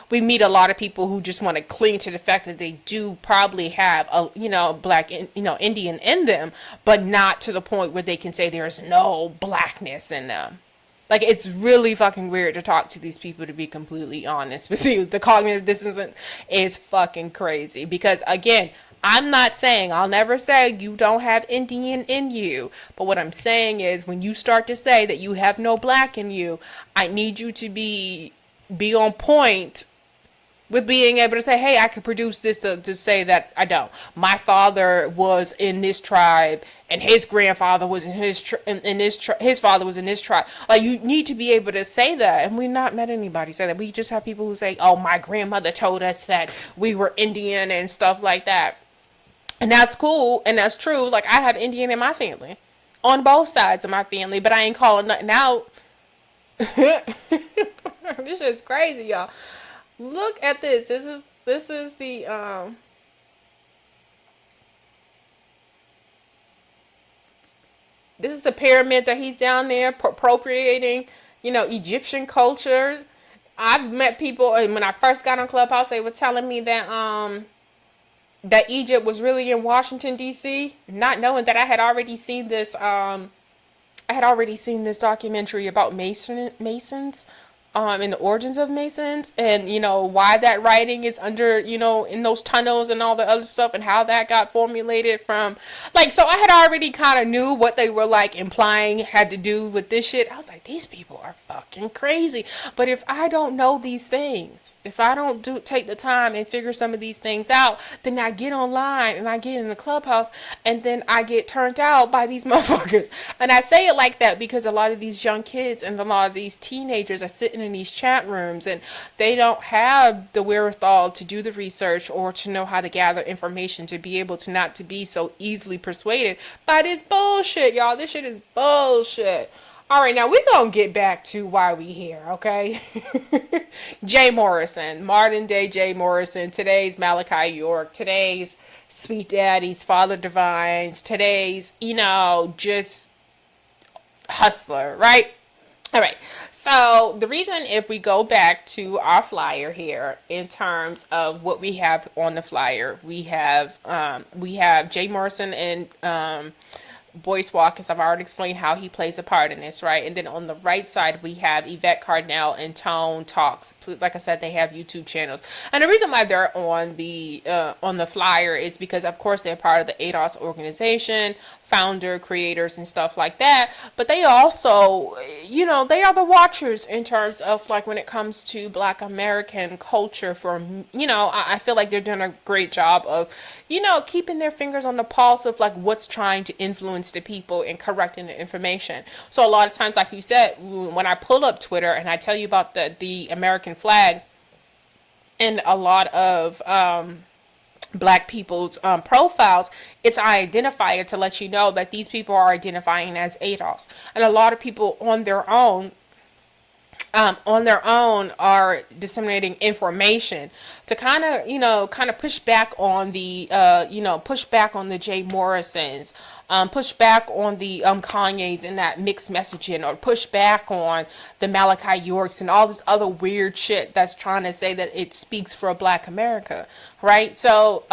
We meet a lot of people who just want to cling to the fact that they do probably have a Black, Indian in them, but not to the point where they can say there's no Blackness in them. Like, it's really fucking weird to talk to these people, to be completely honest with you. The cognitive dissonance is fucking crazy. Because, again, I'll never say you don't have Indian in you. But what I'm saying is, when you start to say that you have no Black in you, I need you to be on point with being able to say, hey, I could produce this to say that I don't. My father was in this tribe, and his grandfather was in his his father was in this tribe. Like, you need to be able to say that, and we've not met anybody say that. We just have people who say, oh, my grandmother told us that we were Indian and stuff like that. And that's cool, and that's true. Like, I have Indian in my family, on both sides of my family, but I ain't calling nothing out. This shit's crazy, y'all. Look at this. This is the this is the pyramid that he's down there appropriating, Egyptian culture. I've met people, and when I first got on Clubhouse, they were telling me that that Egypt was really in Washington D.C., not knowing that I had already seen this. I had already seen this documentary about Masons. And the origins of Masons, and why that writing is under, in those tunnels and all the other stuff, and how that got formulated from, like, so I had already kind of knew what they were like implying had to do with this shit. I was like, these people are fucking crazy. But if I don't know these things, if I don't take the time and figure some of these things out, then I get online and I get in the Clubhouse, and then I get turned out by these motherfuckers. And I say it like that because a lot of these young kids and a lot of these teenagers are sitting in these chat rooms, and they don't have the wherewithal to do the research or to know how to gather information to be able to not to be so easily persuaded by this bullshit, y'all. This shit is bullshit. All right, now we're going to get back to why we here, okay? Jay Morrison, modern day Jay Morrison, today's Malachi York, today's Sweet Daddies, Father Divines, today's, just hustler, right? All right, so the reason, if we go back to our flyer here, in terms of what we have on the flyer, we have Jay Morrison and Boyce Watkins. I've already explained how he plays a part in this, right? And then on the right side, we have Yvette, Carnell, and Tone Talks. Like I said, they have YouTube channels. And the reason why they're on the flyer is because, of course, they're part of the ADOS organization, founder, creators, and stuff like that. But they also, they are the watchers in terms of, like, when it comes to Black American culture for, I feel like they're doing a great job of, keeping their fingers on the pulse of, like, what's trying to influence the people and correcting the information. So a lot of times, like you said, when I pull up Twitter and I tell you about the American flag and a lot of Black people's profiles, it's an identifier to let you know that these people are identifying as ADOS. And a lot of people on their own are disseminating information to kind of push back on the Jay Morrisons, push back on the Kanye's and that mixed messaging, or push back on the Malachi Yorks and all this other weird shit that's trying to say that it speaks for Black America, right? So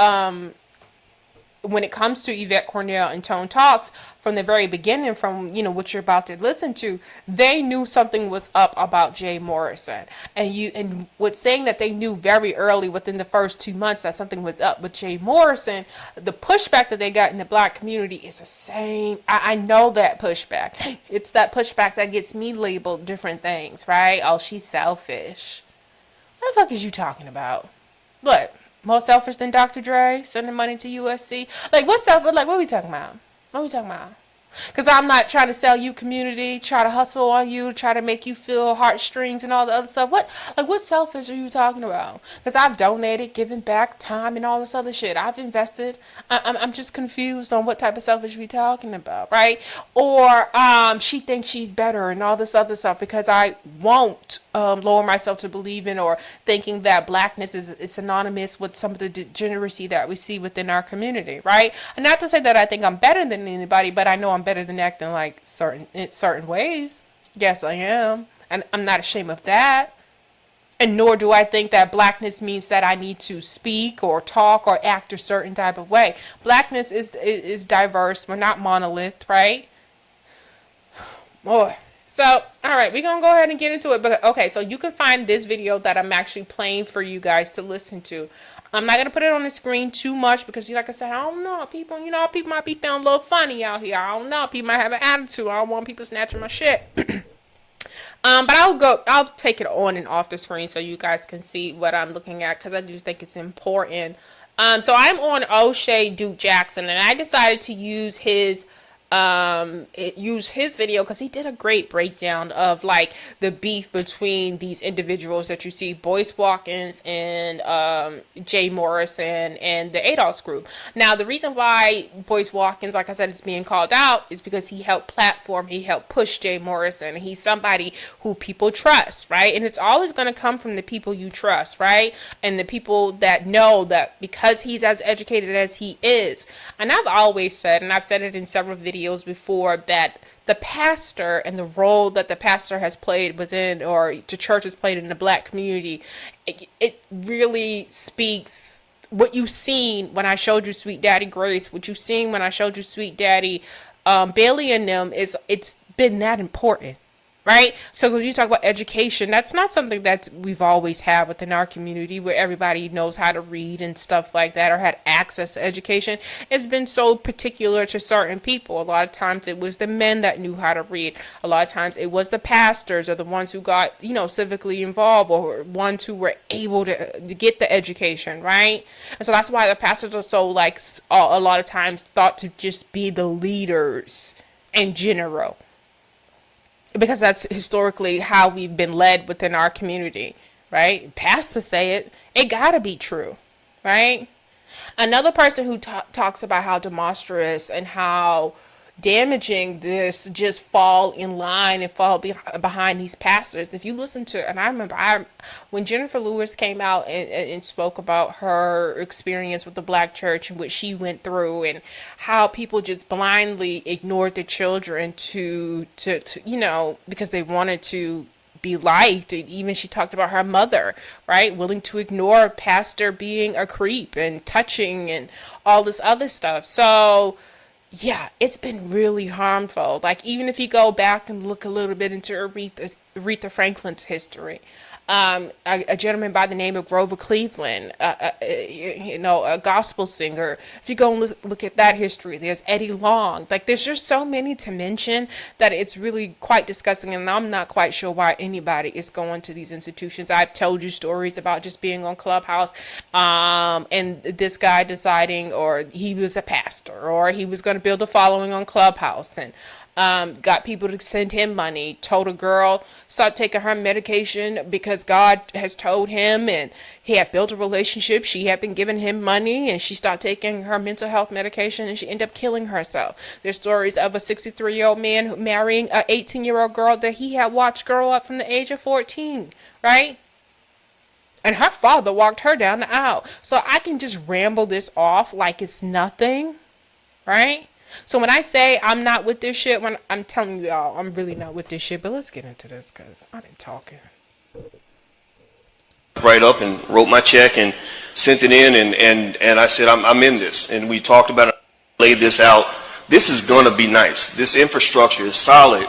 when it comes to Yvette, Carnell, and Tone Talks, from the very beginning, from what you're about to listen to, they knew something was up about Jay Morrison, and what's saying that they knew very early, within the first 2 months, that something was up with Jay Morrison. The pushback that they got in the Black community is the same. I know that pushback. It's that pushback that gets me labeled different things, right? Oh, she's selfish. What the fuck is you talking about? What? More selfish than Dr. Dre sending money to USC? Like, what's up? Like, what are we talking about? What are we talking about? Because I'm not trying to sell you community, try to hustle on you, try to make you feel heartstrings and all the other stuff. What selfish are you talking about? Because I've donated, given back time and all this other shit. I've invested. I'm just confused on what type of selfish we talking about, right? Or she thinks she's better and all this other stuff because I won't lower myself to believing or thinking that Blackness is synonymous with some of the degeneracy that we see within our community, right? And not to say that I think I'm better than anybody, but I know I'm better than acting like in certain ways. Yes, I am. And I'm not ashamed of that. And nor do I think that Blackness means that I need to speak or talk or act a certain type of way. Blackness is diverse. We're not monolith, right? Boy. So, all right, we're going to go ahead and get into it. But okay, so you can find this video that I'm actually playing for you guys to listen to. I'm not going to put it on the screen too much because, like I said, I don't know. People, people might be feeling a little funny out here. I don't know. People might have an attitude. I don't want people snatching my shit. But I'll take it on and off the screen so you guys can see what I'm looking at because I do think it's important. So I'm on O'Shea Duke Jackson, and I decided to use his video because he did a great breakdown of like the beef between these individuals that you see, Boyce Watkins and Jay Morrison and the ADOS group. Now the reason why Boyce Watkins, like I said, is being called out is because he helped push Jay Morrison. He's somebody who people trust, right? And it's always going to come from the people you trust, right? And the people that know that because he's as educated as he is. And I've always said, and I've said it in several videos before, that the pastor and the role that the pastor has played within, or the church has played in the black community, it really speaks. What you've seen when I showed you Sweet Daddy Grace, what you've seen when I showed you Sweet Daddy Bailey and them, it's been that important. Right? So when you talk about education, that's not something that we've always had within our community, where everybody knows how to read and stuff like that, or had access to education. It's been so particular to certain people. A lot of times it was the men that knew how to read. A lot of times it was the pastors, or the ones who got, civically involved, or ones who were able to get the education, right? And so that's why the pastors are so, like, a lot of times thought to just be the leaders in general. Because that's historically how we've been led within our community, right? Pastors say it gotta be true, right? Another person who talks about how demonstrous and how damaging this just fall in line and fall behind these pastors. If you listen to, and I remember when Jennifer Lewis came out and spoke about her experience with the black church and what she went through, and how people just blindly ignored the children to because they wanted to be liked. And even she talked about her mother, right, willing to ignore a pastor being a creep and touching and all this other stuff. So yeah, it's been really harmful. Like, even if you go back and look a little bit into Aretha Franklin's history, a gentleman by the name of Grover Cleveland, a gospel singer. If you go and look at that history, there's Eddie Long. Like, there's just so many to mention that it's really quite disgusting, and I'm not quite sure why anybody is going to these institutions. I've told you stories about just being on Clubhouse, and this guy deciding, or he was a pastor, or he was going to build a following on Clubhouse, and got people to send him money, told a girl stop taking her medication because God has told him, and he had built a relationship. She had been giving him money, and she stopped taking her mental health medication, and she ended up killing herself. There's stories of a 63-year-old man marrying an 18-year-old girl that he had watched grow up from the age of 14, right? And her father walked her down the aisle. So I can just ramble this off like it's nothing, right? So when I say I'm not with this shit, when I'm telling you all, I'm really not with this shit. But let's get into this, because I've been talking. Right up and wrote my check and sent it in, and I said, I'm in this. And we talked about it, laid this out. This is going to be nice. This infrastructure is solid.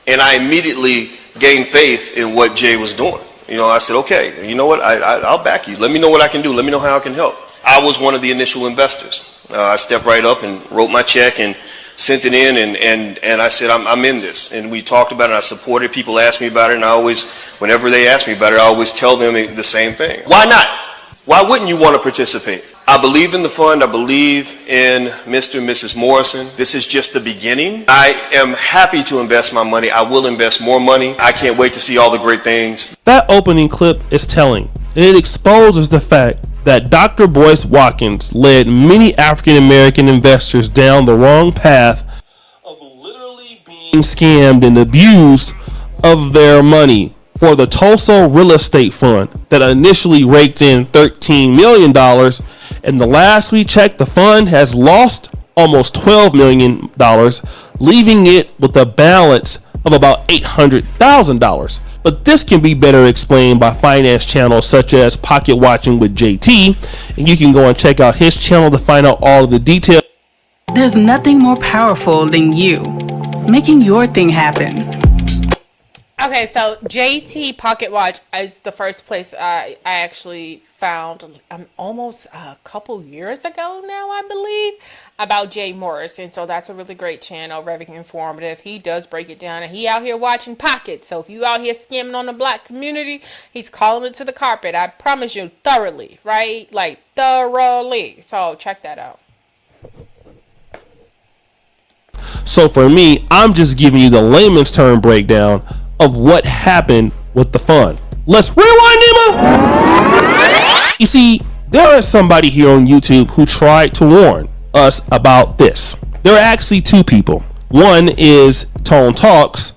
And I immediately gained faith in what Jay was doing. I said, okay, you know what? I'll back you. Let me know what I can do. Let me know how I can help. I was one of the initial investors. I stepped right up and wrote my check and sent it in, and I said, I'm in this. And we talked about it. I supported. People asked me about it, and I always, whenever they ask me about it, I always tell them the same thing. Why not? Why wouldn't you want to participate? I believe in the fund. I believe in Mr. and Mrs. Morrison. This is just the beginning. I am happy to invest my money. I will invest more money. I can't wait to see all the great things. That opening clip is telling, and it exposes the fact that Dr. Boyce Watkins led many African American investors down the wrong path of literally being scammed and abused of their money for the Tulsa Real Estate Fund that initially raked in $13 million. And the last we checked, the fund has lost almost $12 million, leaving it with a balance of about $800,000. But this can be better explained by finance channels such as Pocket Watching with JT, and you can go and check out his channel to find out all of the details. There's nothing more powerful than you making your thing happen. Okay, so JT Pocket Watch is the first place I actually found almost a couple years ago now, I believe, about Jay Morrison. So that's a really great channel, very informative. He does break it down, and he out here watching pockets. So if you out here scamming on the black community, he's calling it to the carpet. I promise you, thoroughly, right? Like, thoroughly. So check that out. So for me, I'm just giving you the layman's term breakdown of what happened with the fund. Let's rewind, Emma. You see, there is somebody here on YouTube who tried to warn us about this. There are actually two people. One is Tone Talks,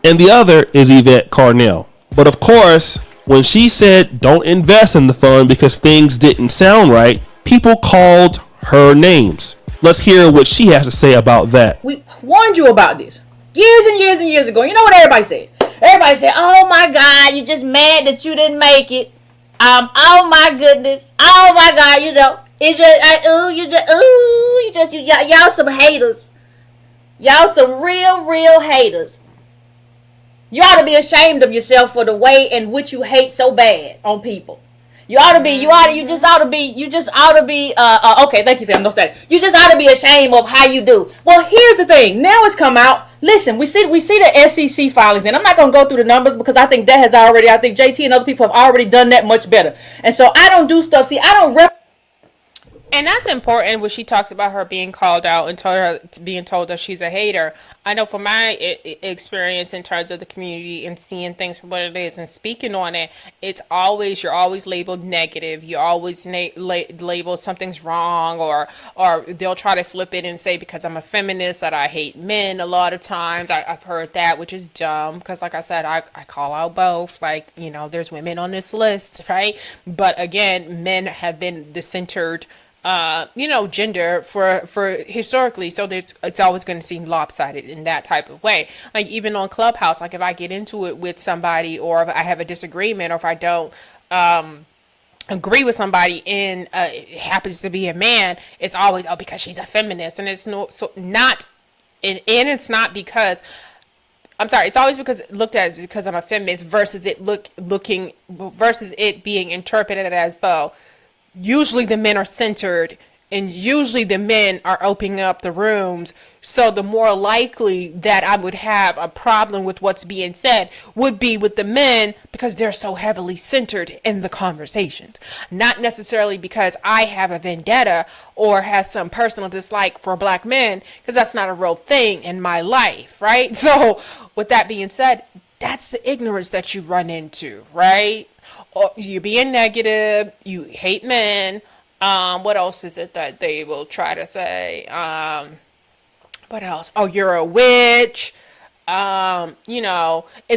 and the other is Yvette Carnell. But of course, when she said don't invest in the fund because things didn't sound right, people called her names. Let's hear what she has to say about that. We warned you about this. Years and years and years ago. You know what everybody said? Everybody said, oh my God, you just mad that you didn't make it. Oh my goodness. Oh my God, you know. It's just, y'all some haters. Y'all some real haters. You ought to be ashamed of yourself for the way in which you hate so bad on people. You just ought to be, okay, thank you, fam, no static. You just ought to be ashamed of how you do. Well, here's the thing. Now it's come out. Listen, we see the SEC filings, and I'm not going to go through the numbers because I think I think JT and other people have already done that much better. And so I don't do stuff. See, I don't And that's important when she talks about her being called out and being told that she's a hater. I know from my experience in terms of the community and seeing things for what it is and speaking on it, you're always labeled negative. You always label something's wrong, or they'll try to flip it and say because I'm a feminist that I hate men. A lot of times I've heard that, which is dumb because, like I said, I call out both. Like, you know, there's women on this list, right? But again, men have been the centered gender for historically, so it's always going to seem lopsided in that type of way. Like even on Clubhouse, like if I get into it with somebody, or if I have a disagreement, or if I don't agree with somebody and it happens to be a man, it's always because she's a feminist, and it's not because. I'm sorry. It's always looked at as because I'm a feminist versus it being interpreted as though. Usually the men are centered, and usually the men are opening up the rooms. So the more likely that I would have a problem with what's being said would be with the men because they're so heavily centered in the conversations. Not necessarily because I have a vendetta or has some personal dislike for black men, because that's not a real thing in my life, right? So with that being said, that's the ignorance that you run into, right? You're being negative, you hate men. What else is it that they will try to say? What else? Oh, you're a witch. And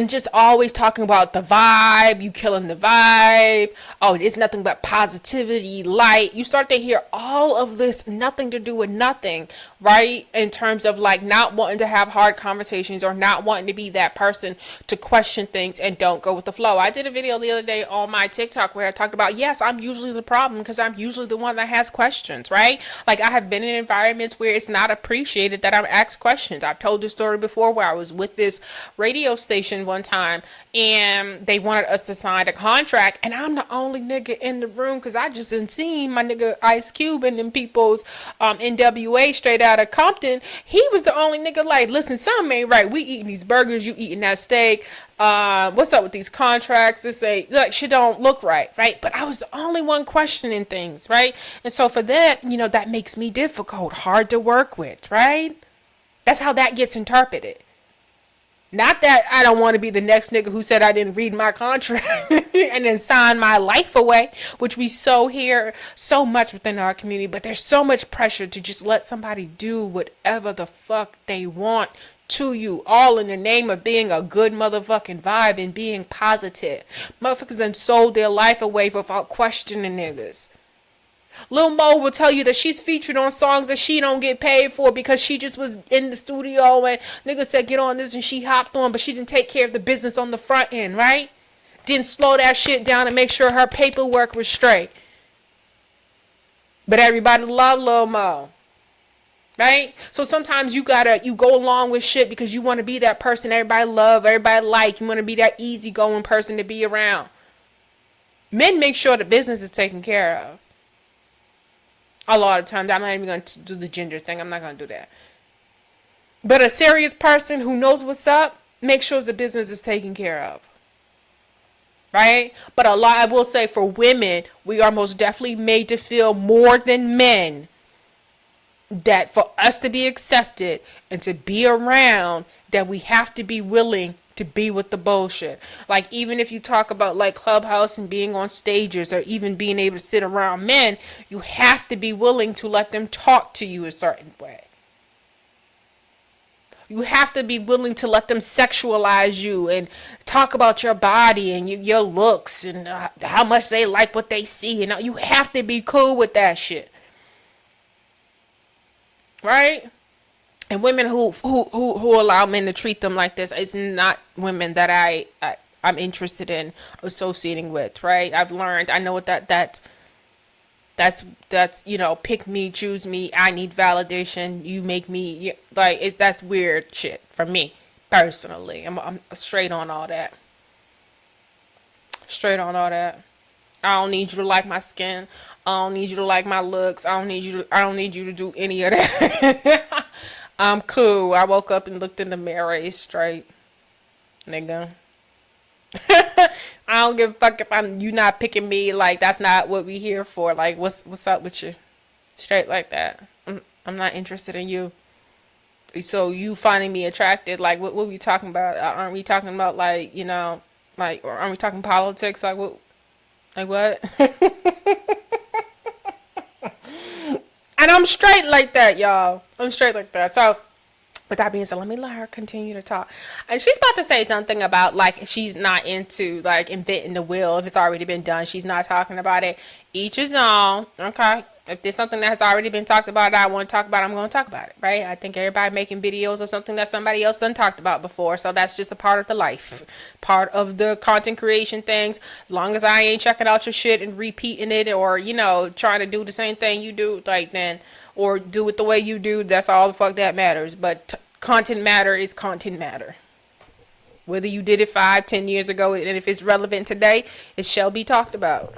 just always talking about the vibe, you killing the vibe. Oh, it's nothing but positivity, light. You start to hear all of this, nothing to do with nothing, right? In terms of like not wanting to have hard conversations or not wanting to be that person to question things and don't go with the flow. I did a video the other day on my TikTok where I talked about, yes, I'm usually the problem because I'm usually the one that has questions, right? Like I have been in environments where it's not appreciated that I'm asked questions. I've told this story before where I was with this radio station one time and they wanted us to sign a contract, and I'm the only nigga in the room because I just didn't see my nigga Ice Cube and them people's NWA straight out of Compton. He was the only nigga like, listen, something ain't right. We eating these burgers, you eating that steak. What's up with these contracts? This ain't like shit don't look right? But I was the only one questioning things, right? And so for that, that makes me difficult, hard to work with, right? That's how that gets interpreted. Not that I don't want to be the next nigga who said I didn't read my contract and then sign my life away, which we so hear so much within our community. But there's so much pressure to just let somebody do whatever the fuck they want to you, all in the name of being a good motherfucking vibe and being positive. Motherfuckers done sold their life away without questioning niggas. Lil Mo will tell you that she's featured on songs that she don't get paid for because she just was in the studio and niggas said get on this and she hopped on, but she didn't take care of the business on the front end, right? Didn't slow that shit down and make sure her paperwork was straight. But everybody love Lil Mo, right? So sometimes you go along with shit because you want to be that person everybody love, everybody like. You want to be that easygoing person to be around. Men make sure the business is taken care of. A lot of times, I'm not even going to do the gender thing. I'm not going to do that. But a serious person who knows what's up, make sure the business is taken care of. Right? But I will say for women, we are most definitely made to feel more than men that for us to be accepted and to be around, that we have to be willing to be with the bullshit. Like even if you talk about like Clubhouse and being on stages or even being able to sit around men, you have to be willing to let them talk to you a certain way. You have to be willing to let them sexualize you and talk about your body and your looks and how much they like what they see. You have to be cool with that shit. Right? And women who allow men to treat them like this, it's not women that I'm interested in associating with, right? I've learned, I know what that's pick me, choose me, I need validation, you make me, like, that's weird shit for me personally. I'm straight on all that. Straight on all that. I don't need you to like my skin. I don't need you to like my looks. I don't need you to do any of that. I'm cool. I woke up and looked in the mirror. It's straight, nigga. I don't give a fuck if you not picking me. Like, that's not what we here for. Like, what's up with you? Straight like that. I'm not interested in you. So you finding me attracted? Like, what we talking about? Aren't we talking about, like, like, or aren't we talking politics? Like, what? Like, what? And I'm straight like that, y'all. I'm straight like that. So, with that being said, let her continue to talk. And she's about to say something about, like, she's not into, like, inventing the wheel. If it's already been done, she's not talking about it. Each his own, okay? If there's something that has already been talked about that I want to talk about, I'm going to talk about it, right? I think everybody making videos of something that somebody else done talked about before. So that's just a part of the life, part of the content creation things. As long as I ain't checking out your shit and repeating it, or, trying to do the same thing you do, like, then, or do it the way you do, that's all the fuck that matters. But content matter is content matter. Whether you did it 5-10 years ago, and if it's relevant today, it shall be talked about.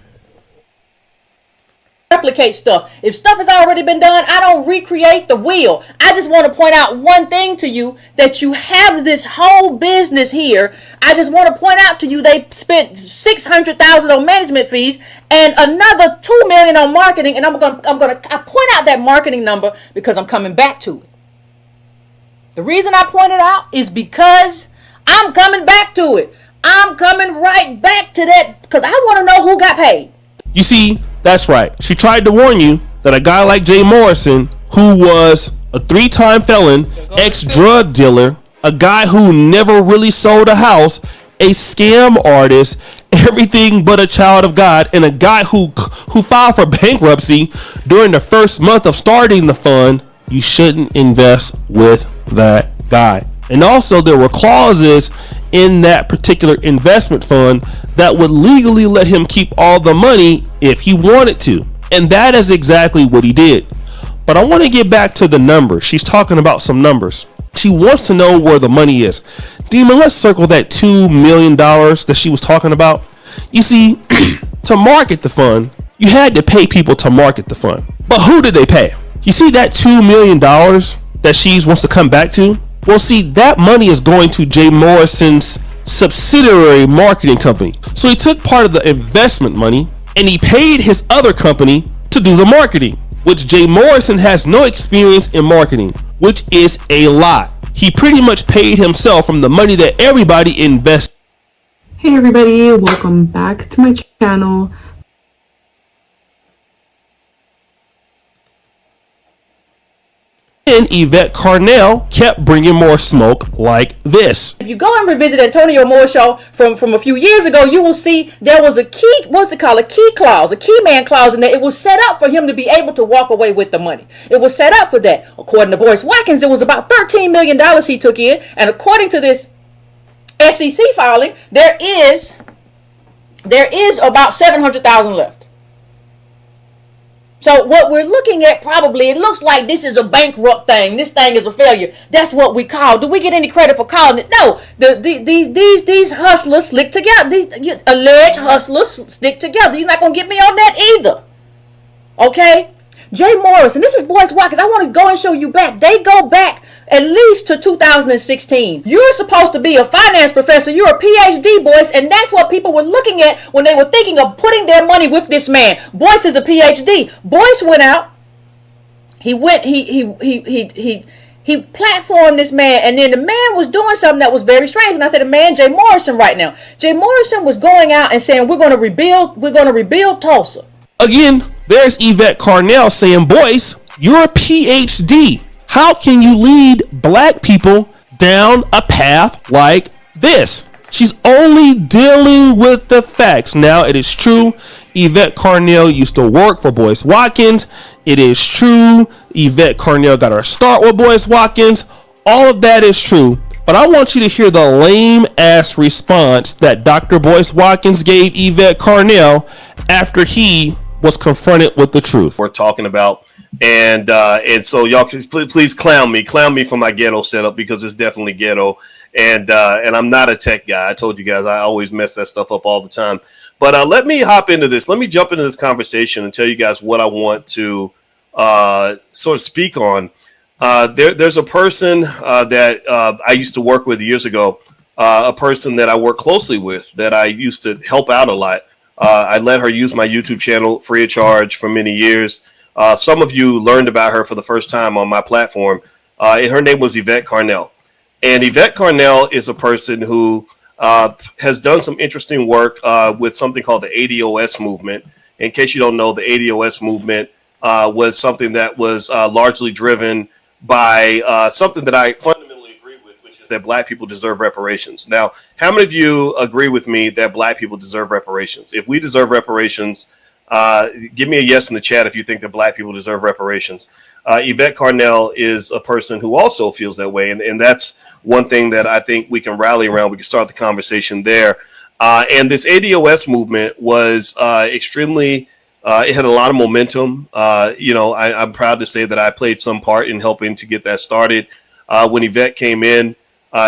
Replicate stuff. If stuff has already been done, I don't recreate the wheel. I just want to point out one thing to you, that you have this whole business here. I just want to point out to you, they spent $600,000 on management fees and another $2 million on marketing. And I point out that marketing number because I'm coming back to it. The reason I point it out is because I'm coming back to it. I'm coming right back to that because I want to know who got paid. You see, that's right. She tried to warn you that a guy like Jay Morrison, who was a 3-time felon, ex-drug dealer, a guy who never really sold a house, a scam artist, everything but a child of God, and a guy who filed for bankruptcy during the first month of starting the fund, you shouldn't invest with that guy. And also, there were clauses in that particular investment fund that would legally let him keep all the money if he wanted to. And that is exactly what he did. But I want to get back to the numbers. She's talking about some numbers. She wants to know where the money is. Demon, let's circle that $2 million that she was talking about. You see, to market the fund, you had to pay people to market the fund. But who did they pay? You see that $2 million that she wants to come back to? Well, see, that money is going to Jay Morrison's subsidiary marketing company. So he took part of the investment money and he paid his other company to do the marketing, which Jay Morrison has no experience in marketing, which is a lot. He pretty much paid himself from the money that everybody invested. Hey everybody, welcome back to my channel. And Yvette Carnell kept bringing more smoke like this. If you go and revisit Antonia Moore's show from a few years ago, you will see there was a key, what's it called, a key clause, a key man clause in there. It was set up for him to be able to walk away with the money. It was set up for that. According to Boyce Watkins, it was about $13 million he took in. And according to this SEC filing, there is about $700,000 left. So what we're looking at, probably, it looks like this is a bankrupt thing. This thing is a failure. That's what we call. Do we get any credit for calling it? No. These hustlers stick together. These alleged hustlers stick together. You're not going to get me on that either. Okay? Jay Morrison, this is Boyce Watkins. I want to go and show you back. They go back at least to 2016. You're supposed to be a finance professor. You're a PhD, Boyce, and that's what people were looking at when they were thinking of putting their money with this man. Boyce is a PhD. Boyce went out. He platformed this man, and then the man was doing something that was very strange. And I said, the man, Jay Morrison, right now. Jay Morrison was going out and saying, we're going to rebuild Tulsa. Again, there's Yvette Carnell saying, Boyce, you're a PhD. How can you lead black people down a path like this? She's only dealing with the facts. Now, it is true, Yvette Carnell used to work for Boyce Watkins. It is true, Yvette Carnell got her start with Boyce Watkins. All of that is true. But I want you to hear the lame-ass response that Dr. Boyce Watkins gave Yvette Carnell after he was confronted with the truth. We're talking about, and so y'all please clown me for my ghetto setup, because it's definitely ghetto, and I'm not a tech guy. I told you guys I always mess that stuff up all the time. But let me hop into this. Let me jump into this conversation and tell you guys what I want to sort of speak on. There's a person that I used to work with years ago, a person that I work closely with, that I used to help out a lot. I let her use my YouTube channel free of charge for many years. Some of you learned about her for the first time on my platform. And her name was Yvette Carnell. And Yvette Carnell is a person who has done some interesting work with something called the ADOS movement. In case you don't know, the ADOS movement was something that was largely driven by something that I fundamentally agree with, which is that black people deserve reparations. Now, how many of you agree with me that black people deserve reparations? If we deserve reparations, give me a yes in the chat if you think that black people deserve reparations. Yvette Carnell is a person who also feels that way, and that's one thing that I think we can rally around. We can start the conversation there. And this ADOS movement was extremely... it had a lot of momentum. I'm proud to say that I played some part in helping to get that started. When Yvette came in,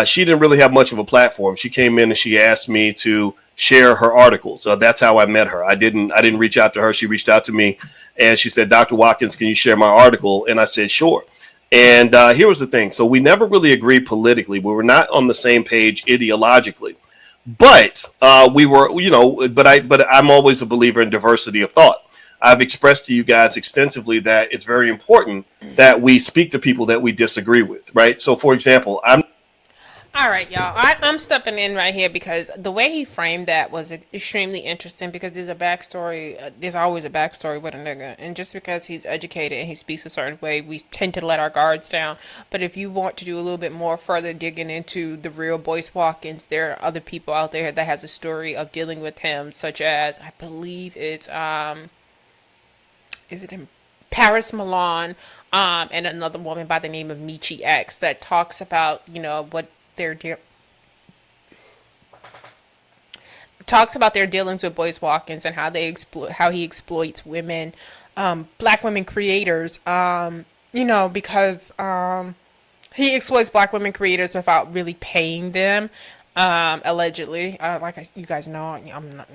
she didn't really have much of a platform. She came in and she asked me to share her articles. So that's how I met her. I didn't reach out to her. She reached out to me and she said, "Dr. Watkins, can you share my article?" And I said, "Sure." And here was the thing. So we never really agreed politically. We were not on the same page ideologically. But we were, but I'm always a believer in diversity of thought. I've expressed to you guys extensively that it's very important that we speak to people that we disagree with, right? So, for example, All right, y'all. I'm stepping in right here because the way he framed that was extremely interesting, because there's a backstory. There's always a backstory with a nigga. And just because he's educated and he speaks a certain way, we tend to let our guards down. But if you want to do a little bit more further digging into the real Boyce Watkins, there are other people out there that has a story of dealing with him, such as, I believe it's... is it in Paris Milan, and another woman by the name of Michi X that talks about, what their talks about their dealings with Boyce Watkins and how he exploits women, black women creators, because he exploits black women creators without really paying them, allegedly. You guys know, I'm not...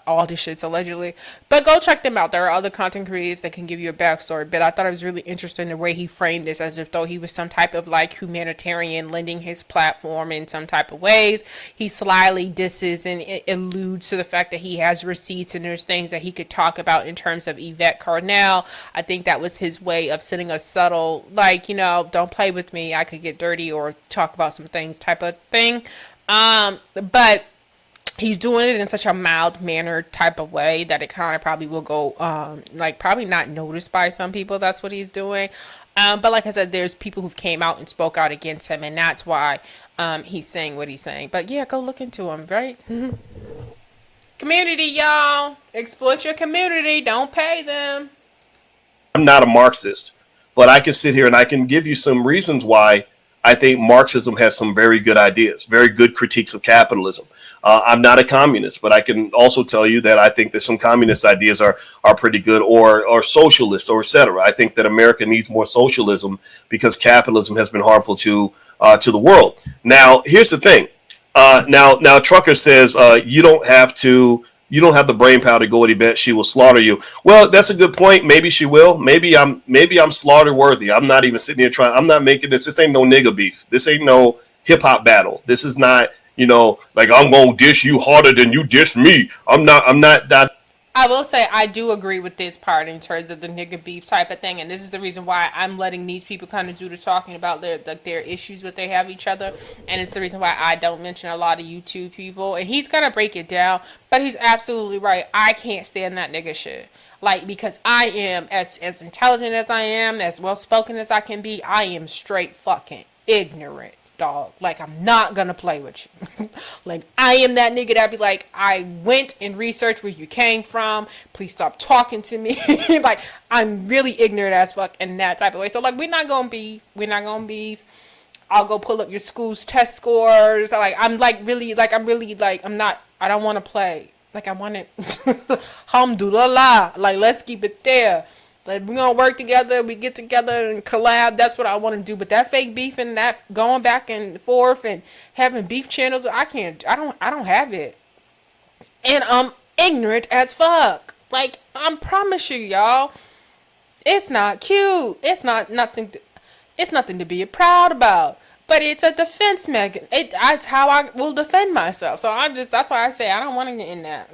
all this shit's allegedly, but go check them out. There are other content creators that can give you a backstory, but I thought it was really interesting the way he framed this, as if though he was some type of humanitarian lending his platform in some type of ways. He slyly disses and alludes to the fact that he has receipts and there's things that he could talk about in terms of Yvette Carnell. I think that was his way of sending a subtle, don't play with me, I could get dirty or talk about some things type of thing. But he's doing it in such a mild manner type of way that it kind of probably will go, probably not noticed by some people. That's what he's doing. But like I said, there's people who've came out and spoke out against him, and that's why he's saying what he's saying. But yeah, go look into him, right? Community, y'all. Exploit your community. Don't pay them. I'm not a Marxist, but I can sit here and I can give you some reasons why I think Marxism has some very good ideas, very good critiques of capitalism. I'm not a communist, but I can also tell you that I think that some communist ideas are pretty good, or socialist, or et cetera. I think that America needs more socialism because capitalism has been harmful to the world. Now, here's the thing. Now Trucker says you don't have the brain power to go at Yvette. She will slaughter you. Well, that's a good point. Maybe she will. Maybe I'm slaughter worthy. I'm not even sitting here trying. I'm not making this. This ain't no nigga beef. This ain't no hip hop battle. This is not, I'm gonna dish you harder than you dish me. I'm not. I will say I do agree with this part in terms of the nigga beef type of thing, and this is the reason why I'm letting these people kind of do the talking about their issues with they have each other, and it's the reason why I don't mention a lot of YouTube people. And he's gonna break it down, but he's absolutely right. I can't stand that nigga shit. Because I am as intelligent as I am, as well spoken as I can be. I am straight fucking ignorant. dog. Like, I'm not gonna play with you. Like, I am that nigga that be like, I went and researched where you came from. Please stop talking to me. Like, I'm really ignorant as fuck in that type of way. So, like, we're not gonna beef. I'll go pull up your school's test scores. Like, I'm not, I don't want to play. Like, I want it. Alhamdulillah. Like, let's keep it there. Like, we're gonna work together. We get together and collab. That's what I want to do. But that fake beef and that going back and forth and having beef channels, I don't have it. And I'm ignorant as fuck. Like, I promise you, y'all, it's not cute. It's nothing to be proud about. But it's a defense mechanism. That's how I will defend myself. So that's why I say I don't want to get in that.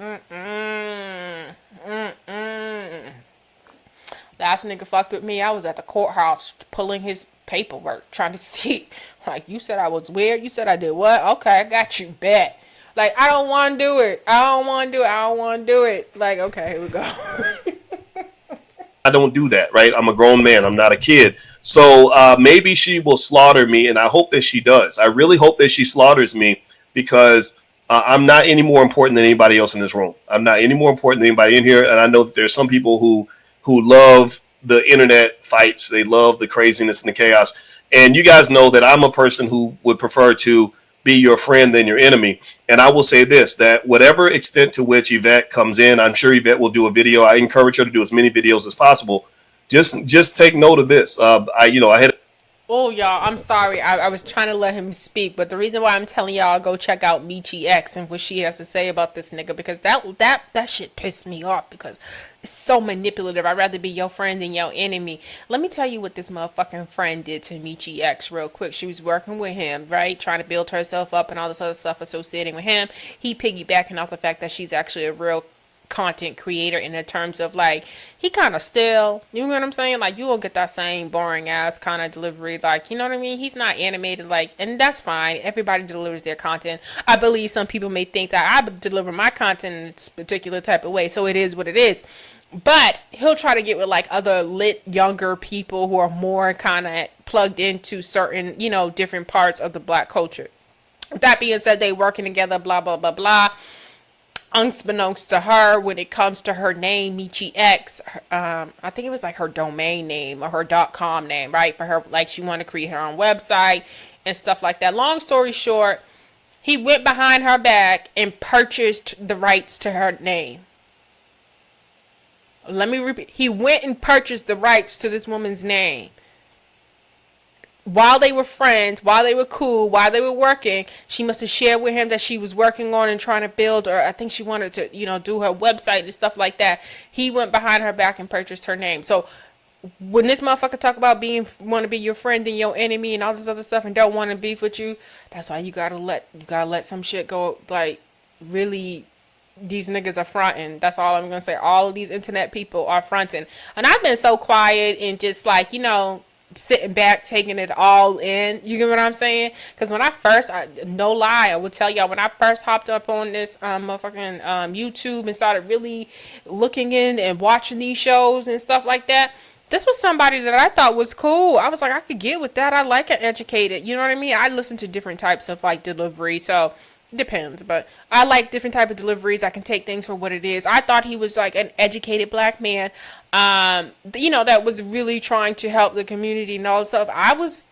Last nigga fucked with me. I was at the courthouse pulling his paperwork, trying to see. Like, you said I was weird. You said I did what? Okay, I got you. Bet. Like, I don't want to do it. I don't want to do it. Like, okay, here we go. I don't do that, right? I'm a grown man. I'm not a kid. So maybe she will slaughter me, and I hope that she does. I really hope that she slaughters me because I'm not any more important than anybody else in this room. I'm not any more important than anybody in here, and I know that there's some people who love the internet fights. They love the craziness and the chaos. And you guys know that I'm a person who would prefer to be your friend than your enemy. And I will say this, that whatever extent to which Yvette comes in, I'm sure Yvette will do a video. I encourage her to do as many videos as possible. Just take note of this. I had. Oh, y'all, I'm sorry. I was trying to let him speak, but the reason why I'm telling y'all go check out Michi X and what she has to say about this nigga, because that shit pissed me off because it's so manipulative. I'd rather be your friend than your enemy. Let me tell you what this motherfucking friend did to Michi X real quick. She was working with him, right? Trying to build herself up and all this other stuff associating with him. He piggybacking off the fact that she's actually a real content creator in the terms of, like, he kind of still, you know what I'm saying? Like, you won't get that same boring ass kind of delivery. Like, you know what I mean? He's not animated, like, and that's fine. Everybody delivers their content. I believe some people may think that I deliver my content in this particular type of way. So it is what it is. But he'll try to get with, like, other lit younger people who are more kind of plugged into certain, you know, different parts of the black culture. That being said, they working together, blah, blah, blah, blah. Unbeknownst to her, when it comes to her name, Michi X, I think it was like her domain name or her .com name, right? For her, like, she wanted to create her own website and stuff like that. Long story short, he went behind her back and purchased the rights to her name. Let me repeat. He went and purchased the rights to this woman's name. While they were friends, while they were cool, while they were working, she must have shared with him that she was working on and trying to build, or I think she wanted to, you know, do her website and stuff like that. He went behind her back and purchased her name. So when this motherfucker talk about want to be your friend and your enemy and all this other stuff and don't want to beef with you, that's why you gotta let some shit go. Like, really, these niggas are fronting. That's all I'm gonna say. All of these internet people are fronting, and I've been so quiet and just, like, you know, sitting back, taking it all in. You get what I'm saying? Because when I first, no lie, I will tell y'all, when I first hopped up on this motherfucking YouTube and started really looking in and watching these shows and stuff like that, this was somebody that I thought was cool. I was like, I could get with that. I like it educated. You know what I mean? I listen to different types of, like, delivery, so depends, but I like different type of deliveries. I can take things for what it is. I thought he was like an educated black man, you know, that was really trying to help the community and all this stuff. I was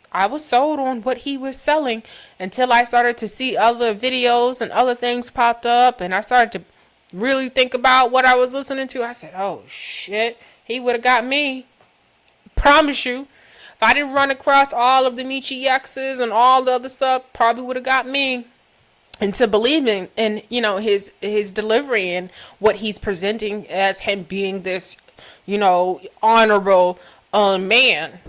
sold on what he was selling until I started to see other videos and other things popped up, and I started to really think about what I was listening to. I said, oh shit, he would have got me. Promise you. If I didn't run across all of the Michi X's and all the other stuff, probably would have got me. And to believing in, you know, his delivery and what he's presenting as him being this, you know, honorable man.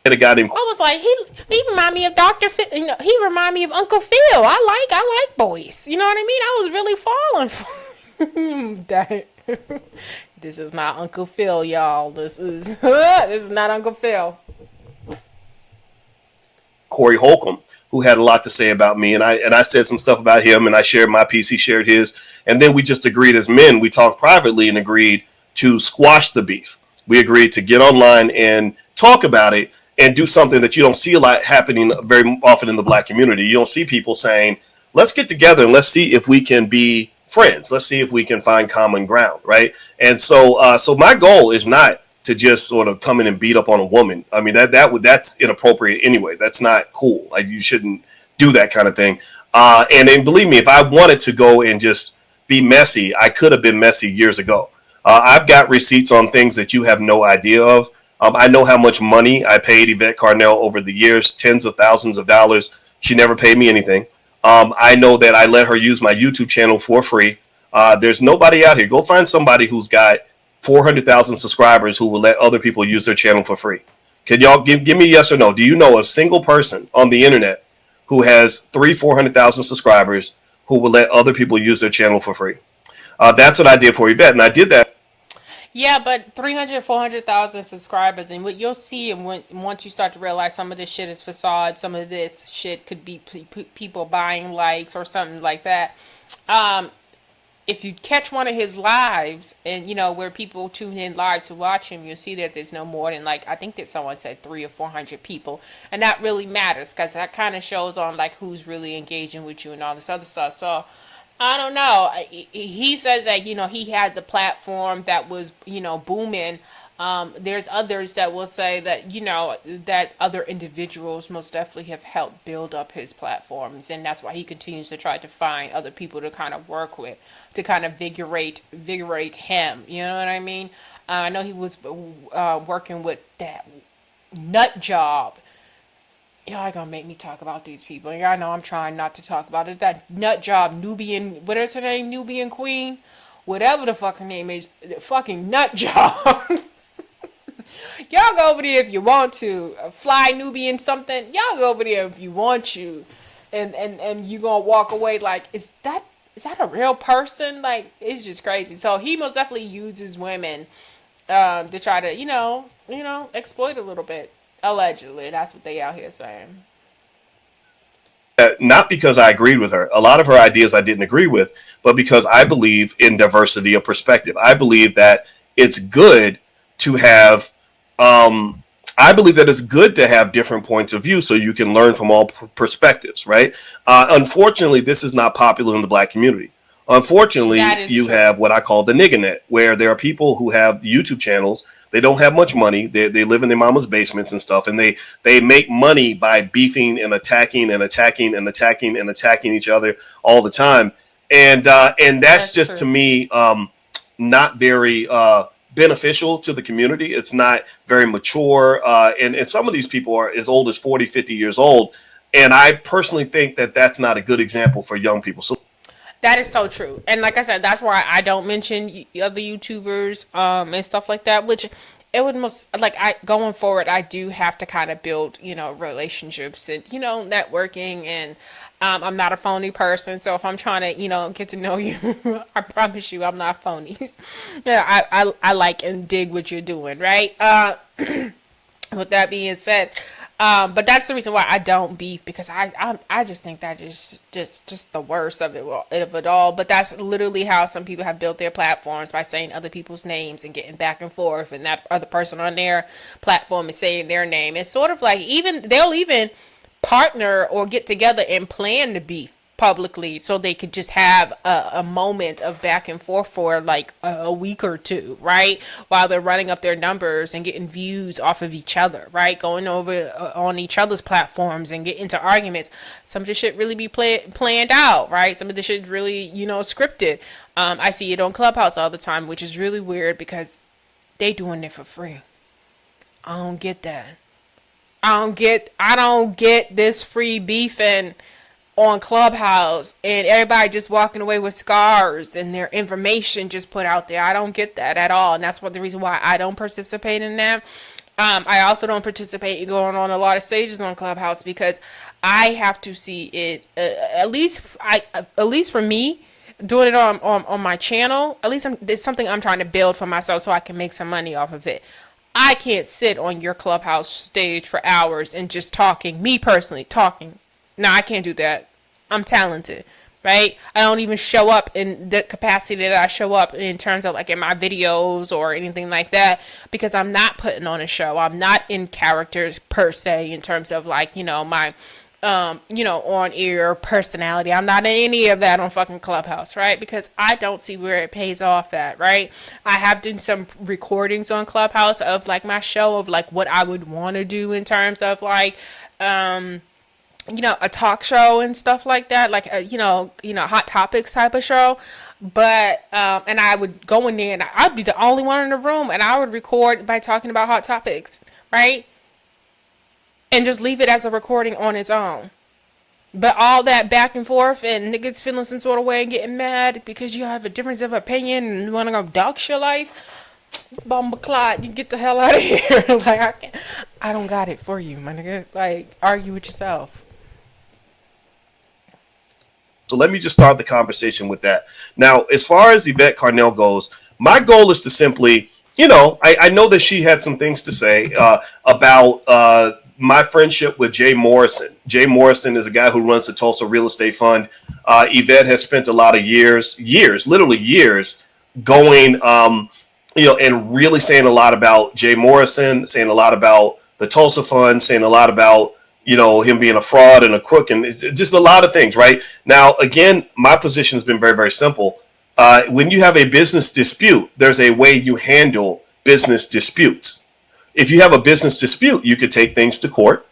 And it got him. I was like, he remind me of Dr. Phil. You know, he remind me of Uncle Phil. I like Boyce. You know what I mean? I was really falling for him. This is not Uncle Phil, y'all. This is not Uncle Phil. Corey Holcomb, who had a lot to say about me, and I said some stuff about him, and I shared my piece, he shared his, and then we just agreed as men. We talked privately and agreed to squash the beef. We agreed to get online and talk about it and do something that you don't see a lot happening very often in the Black community. You don't see people saying, let's get together and let's see if we can be friends. Let's see if we can find common ground, right? And so so my goal is not to just sort of come in and beat up on a woman. I mean, that's inappropriate anyway. That's not cool. Like, you shouldn't do that kind of thing. And then believe me, if I wanted to go and just be messy, I could have been messy years ago. I've got receipts on things that you have no idea of. I know how much money I paid Yvette Carnell over the years, tens of thousands of dollars. She never paid me anything. I know that I let her use my YouTube channel for free. There's nobody out here. Go find somebody who's got 400,000 subscribers who will let other people use their channel for free. Can y'all give me a yes or no? Do you know a single person on the internet who has 400,000 subscribers who will let other people use their channel for free? That's what I did for Yvette, and I did that. Yeah, but 300, 400,000 subscribers, and what you'll see, and once you start to realize some of this shit is facade, some of this shit could be people buying likes or something like that. If you catch one of his lives, and where people tune in live to watch him, you'll see that there's no more than, like, I think that someone said 300 or 400 people, and that really matters because that kind of shows on like who's really engaging with you and all this other stuff. So I don't know. He says that, he had the platform that was, booming. There's others that will say that, that other individuals most definitely have helped build up his platforms. And that's why he continues to try to find other people to kind of work with, to kind of vigorate him. You know what I mean? I know he was working with that nut job. Y'all gonna make me talk about these people. Y'all know I'm trying not to talk about it. That nut job Nubian, what is her name? Nubian Queen? Whatever the fucking name is. The fucking nut job. Y'all go over there if you want to. Fly Nubian something. Y'all go over there if you want to. And you gonna walk away like, is that a real person? Like, it's just crazy. So he most definitely uses women to try to, exploit a little bit. Allegedly, that's what they out here saying. Not because I agreed with her. A lot of her ideas I didn't agree with, but because I believe in diversity of perspective. I believe that it's good to have, different points of view so you can learn from all perspectives, right? Unfortunately, this is not popular in the Black community. Unfortunately, you have what I call the nigga net, where there are people who have YouTube channels. They don't have much money. They live in their mama's basements and stuff, and they make money by beefing and attacking and attacking and attacking and attacking each other all the time. And that's just, to me, not very beneficial to the community. It's not very mature. And some of these people are as old as 40, 50 years old. And I personally think that that's not a good example for young people. So that is so true. And like I said, that's why I don't mention other YouTubers and stuff like that, which it would going forward, I do have to kind of build, relationships and, networking. And I'm not a phony person. So if I'm trying to, get to know you, I promise you I'm not phony. Yeah, I like and dig what you're doing, right? With that being said, but that's the reason why I don't beef, because I just think that is just the worst of it all. But that's literally how some people have built their platforms, by saying other people's names and getting back and forth, and that other person on their platform is saying their name. It's sort of like they'll even partner or get together and plan the beef publicly, so they could just have a moment of back and forth for like a week or two, right, while they're running up their numbers and getting views off of each other, right, going over on each other's platforms and get into arguments. Some of this shit really be planned out, right? Some of this shit really, scripted. I see it on Clubhouse all the time, which is really weird because they doing it for free. I don't get that. I don't get this free beefing on Clubhouse and everybody just walking away with scars and their information just put out there. I don't get that at all, and that's the reason why I don't participate in that. I also don't participate in going on a lot of stages on Clubhouse, because I have to see it at least for me, doing it on my channel. At least it's something I'm trying to build for myself so I can make some money off of it. I can't sit on your Clubhouse stage for hours and just talking. Me personally, talking. No, I can't do that. I'm talented, right? I don't even show up in the capacity that I show up in terms of like in my videos or anything like that, because I'm not putting on a show. I'm not in characters per se in terms of like, my on air personality. I'm not in any of that on fucking Clubhouse, right? Because I don't see where it pays off at, right? I have done some recordings on Clubhouse of like my show of like what I would want to do in terms of like a talk show and stuff like that, like a, hot topics type of show. But and I would go in there and I'd be the only one in the room and I would record by talking about hot topics, right? And just leave it as a recording on its own. But all that back and forth and niggas feeling some sort of way and getting mad because you have a difference of opinion and you want to go dox your life, bumbleclot, you get the hell out of here. Like, I don't got it for you, my nigga. Like, argue with yourself. So let me just start the conversation with that. Now, as far as Yvette Carnell goes, my goal is to simply, I know that she had some things to say about my friendship with Jay Morrison. Jay Morrison is a guy who runs the Tulsa Real Estate Fund. Yvette has spent a lot of years, literally years, going, and really saying a lot about Jay Morrison, saying a lot about the Tulsa Fund, saying a lot about, him being a fraud and a crook, and it's just a lot of things, right? Now, again, my position has been very, very simple. When you have a business dispute, there's a way you handle business disputes. If you have a business dispute, you could take things to court.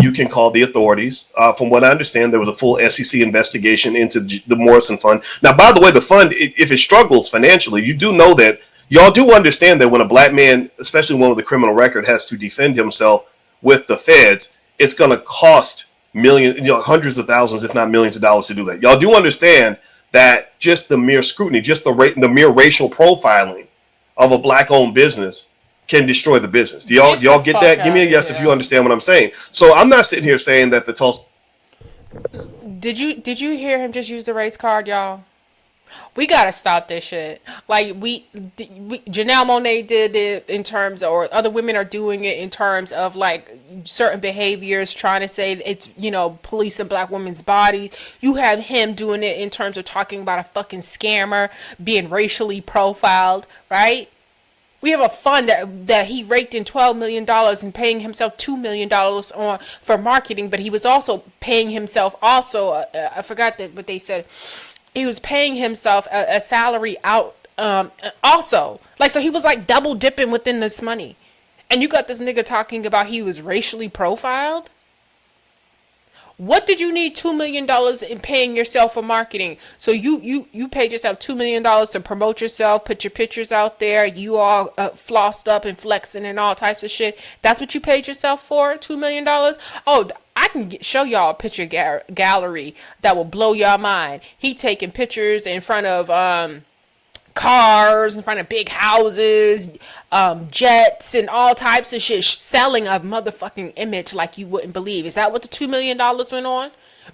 You can call the authorities. From what I understand, there was a full SEC investigation into the Morrison Fund. Now, by the way, the fund, if it struggles financially, you do know that y'all do understand that when a black man, especially one with a criminal record, has to defend himself with the feds, it's going to cost millions, hundreds of thousands, if not millions of dollars to do that. Y'all do understand that just the mere scrutiny, just the mere racial profiling of a black-owned business can destroy the business. Do y'all get that? Give me a yes if you understand what I'm saying. So I'm not sitting here saying that the Tulsa. Did you hear him just use the race card, y'all? We gotta stop this shit. Like we Janelle Monáe did it in terms, or other women are doing it in terms of like certain behaviors, trying to say it's policing black women's bodies. You have him doing it in terms of talking about a fucking scammer being racially profiled, right? We have a fund that he raked in $12 million and paying himself $2 million for marketing, but he was also paying himself I forgot what they said. He was paying himself a salary out also. Like, so he was like double dipping within this money. And you got this nigga talking about he was racially profiled? What did you need $2 million in paying yourself for marketing? So you paid yourself $2 million to promote yourself, put your pictures out there, you all flossed up and flexing and all types of shit. That's what you paid yourself for, $2 million? Oh, I can show y'all a picture gallery that will blow your mind. He taking pictures in front of cars, in front of big houses, jets, and all types of shit, selling a motherfucking image like you wouldn't believe. Is that what the $2 million went on?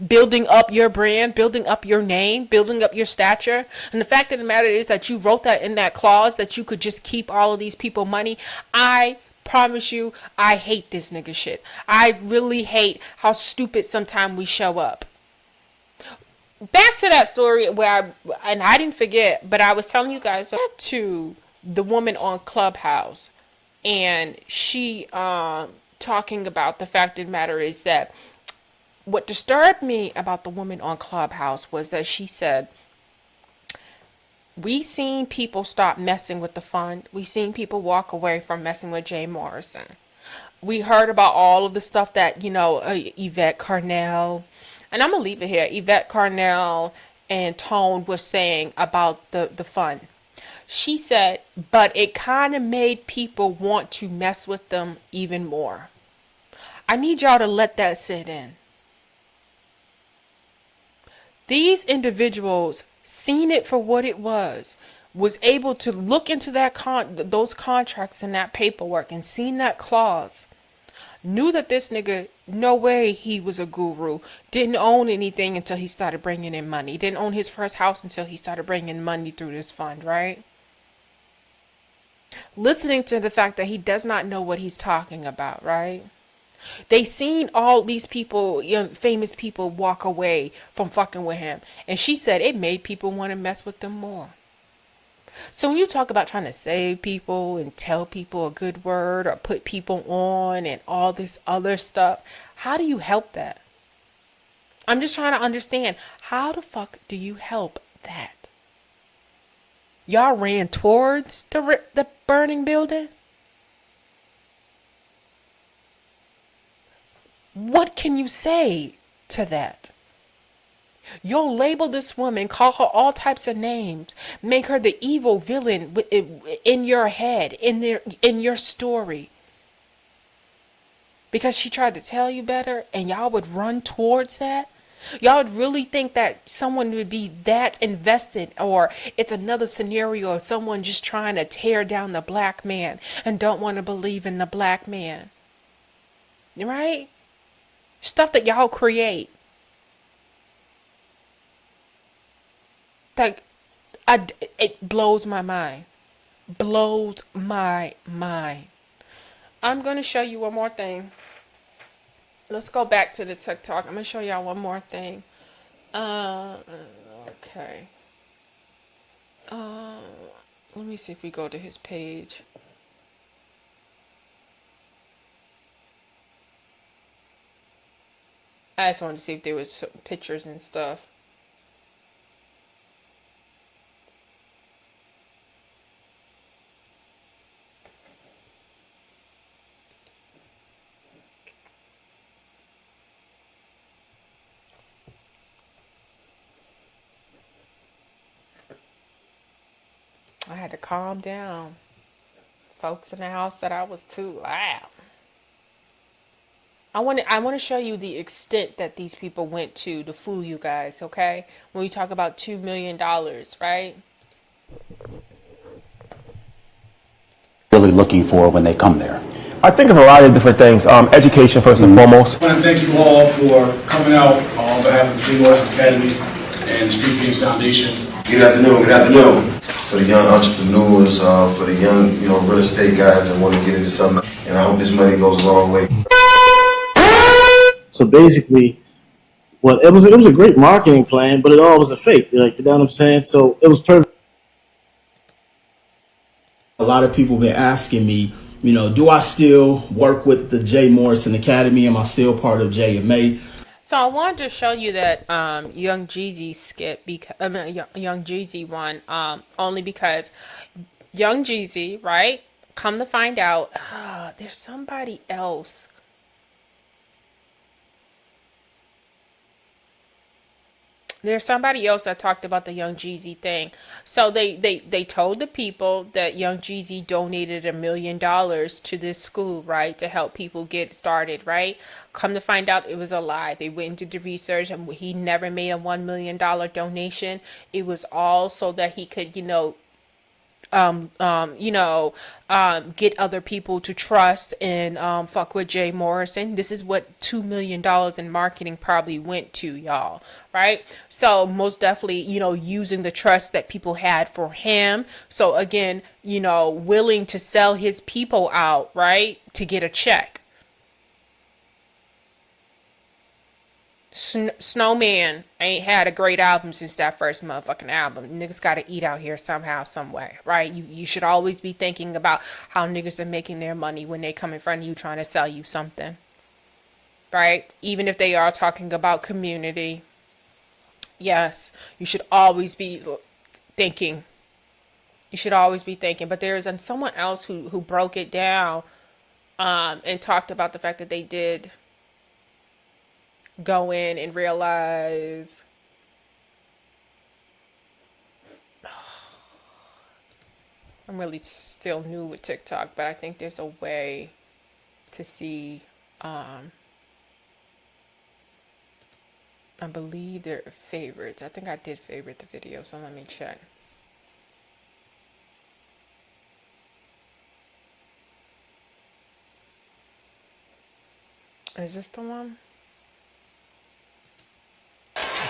Building up your brand, building up your name, building up your stature. And the fact of the matter is that you wrote that in that clause that you could just keep all of these people money. I promise you, I hate this nigga shit. I really hate how stupid sometimes we show up. Back to that story where I didn't forget, but I was telling you guys to the woman on Clubhouse, and she talking about the fact of the matter is that what disturbed me about the woman on Clubhouse was that she said, we seen people stop messing with the fund. We seen people walk away from messing with Jay Morrison. We heard about all of the stuff that, Yvette Carnell, and I'm going to leave it here, Yvette Carnell and Tone was saying about the fund. She said, but it kind of made people want to mess with them even more. I need y'all to let that sit in. These individuals seen it for what it was able to look into those contracts and that paperwork and seen that clause, knew that this nigga, no way he was a guru, didn't own anything until he started bringing in money, didn't own his first house until he started bringing money through this fund, right? Listening to the fact that he does not know what he's talking about, right? They seen all these people, famous people, walk away from fucking with him. And she said it made people want to mess with them more. So when you talk about trying to save people and tell people a good word or put people on and all this other stuff, how do you help that? I'm just trying to understand, how the fuck do you help that? Y'all ran towards the burning building? What can you say to that? You'll label this woman, call her all types of names, make her the evil villain in your head, in your story. Because she tried to tell you better and y'all would run towards that? Y'all would really think that someone would be that invested, or it's another scenario of someone just trying to tear down the black man and don't want to believe in the black man. Right? Stuff that y'all create. Like, it blows my mind. Blows my mind. I'm going to show you one more thing. Let's go back to the TikTok. I'm going to show y'all one more thing. Okay. Let me see if we go to his page. I just wanted to see if there was some pictures and stuff. I had to calm down. Folks in the house said I was too loud. I want to show you the extent that these people went to fool you guys, okay? When we talk about $2 million, right? Really looking for when they come there? I think of a lot of different things. Education, first and foremost. I want to thank you all for coming out on behalf of the Jay Morrison Academy and Street Games Foundation. Good afternoon, good afternoon. For the young entrepreneurs, for the young, real estate guys that want to get into something. And I hope this money goes a long way. So basically, it was a great marketing plan, but it all was a fake. Like, you know what I'm saying? So it was perfect. A lot of people been asking me, do I still work with the Jay Morrison Academy? Am I still part of JMA? So I wanted to show you that Young Jeezy skit, Young Jeezy one, only because Young Jeezy, right? Come to find out, there's somebody else. There's somebody else that talked about the Young Jeezy thing. So they told the people that Young Jeezy donated $1 million to this school, right, to help people get started, right? Come to find out, it was a lie. They went into the research, and he never made a $1 million donation. It was all so that he could, get other people to trust and fuck with Jay Morrison. This is what $2 million in marketing probably went to, y'all, right? So most definitely, using the trust that people had for him. So again, willing to sell his people out, right, to get a check. Snowman ain't had a great album since that first motherfucking album. Niggas gotta eat out here somehow, some way, right? You should always be thinking about how niggas are making their money when they come in front of you trying to sell you something, right? Even if they are talking about community. Yes, you should always be thinking. You should always be thinking. But there is someone else who broke it down and talked about the fact that they did go in and realize I'm really still new with TikTok, but I think there's a way to see I believe they're favorites. I think I did favorite the video, so let me check. Is this the one?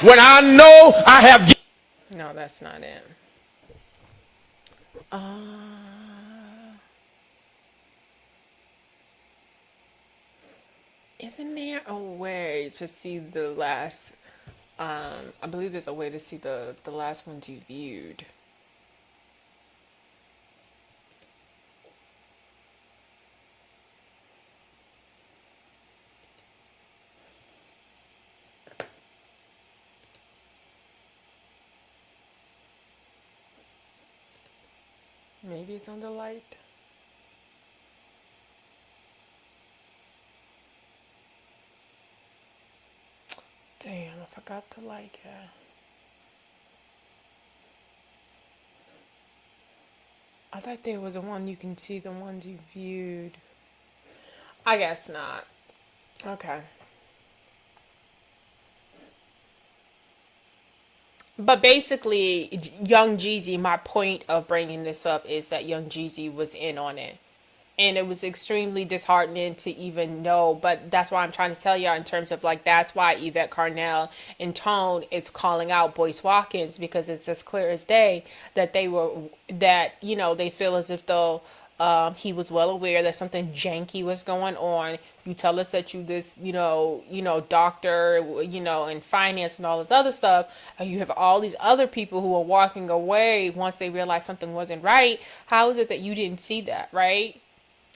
When I know I have... No, that's not it. Isn't there a way to see the last? I believe there's a way to see the last ones you viewed. Maybe it's on the light. Damn, I forgot to like it. I thought there was a one you can see the ones you viewed. I guess not. Okay. But basically, Young Jeezy, my point of bringing this up is that Young Jeezy was in on it. And it was extremely disheartening to even know. But that's why I'm trying to tell y'all in terms of like, that's why Yvette Carnell and Tone is calling out Boyce Watkins, because it's as clear as day that they feel as if though he was well aware that something janky was going on. You tell us that you this, doctor, in finance and all this other stuff, and you have all these other people who are walking away once they realize something wasn't right. How is it that you didn't see that, right?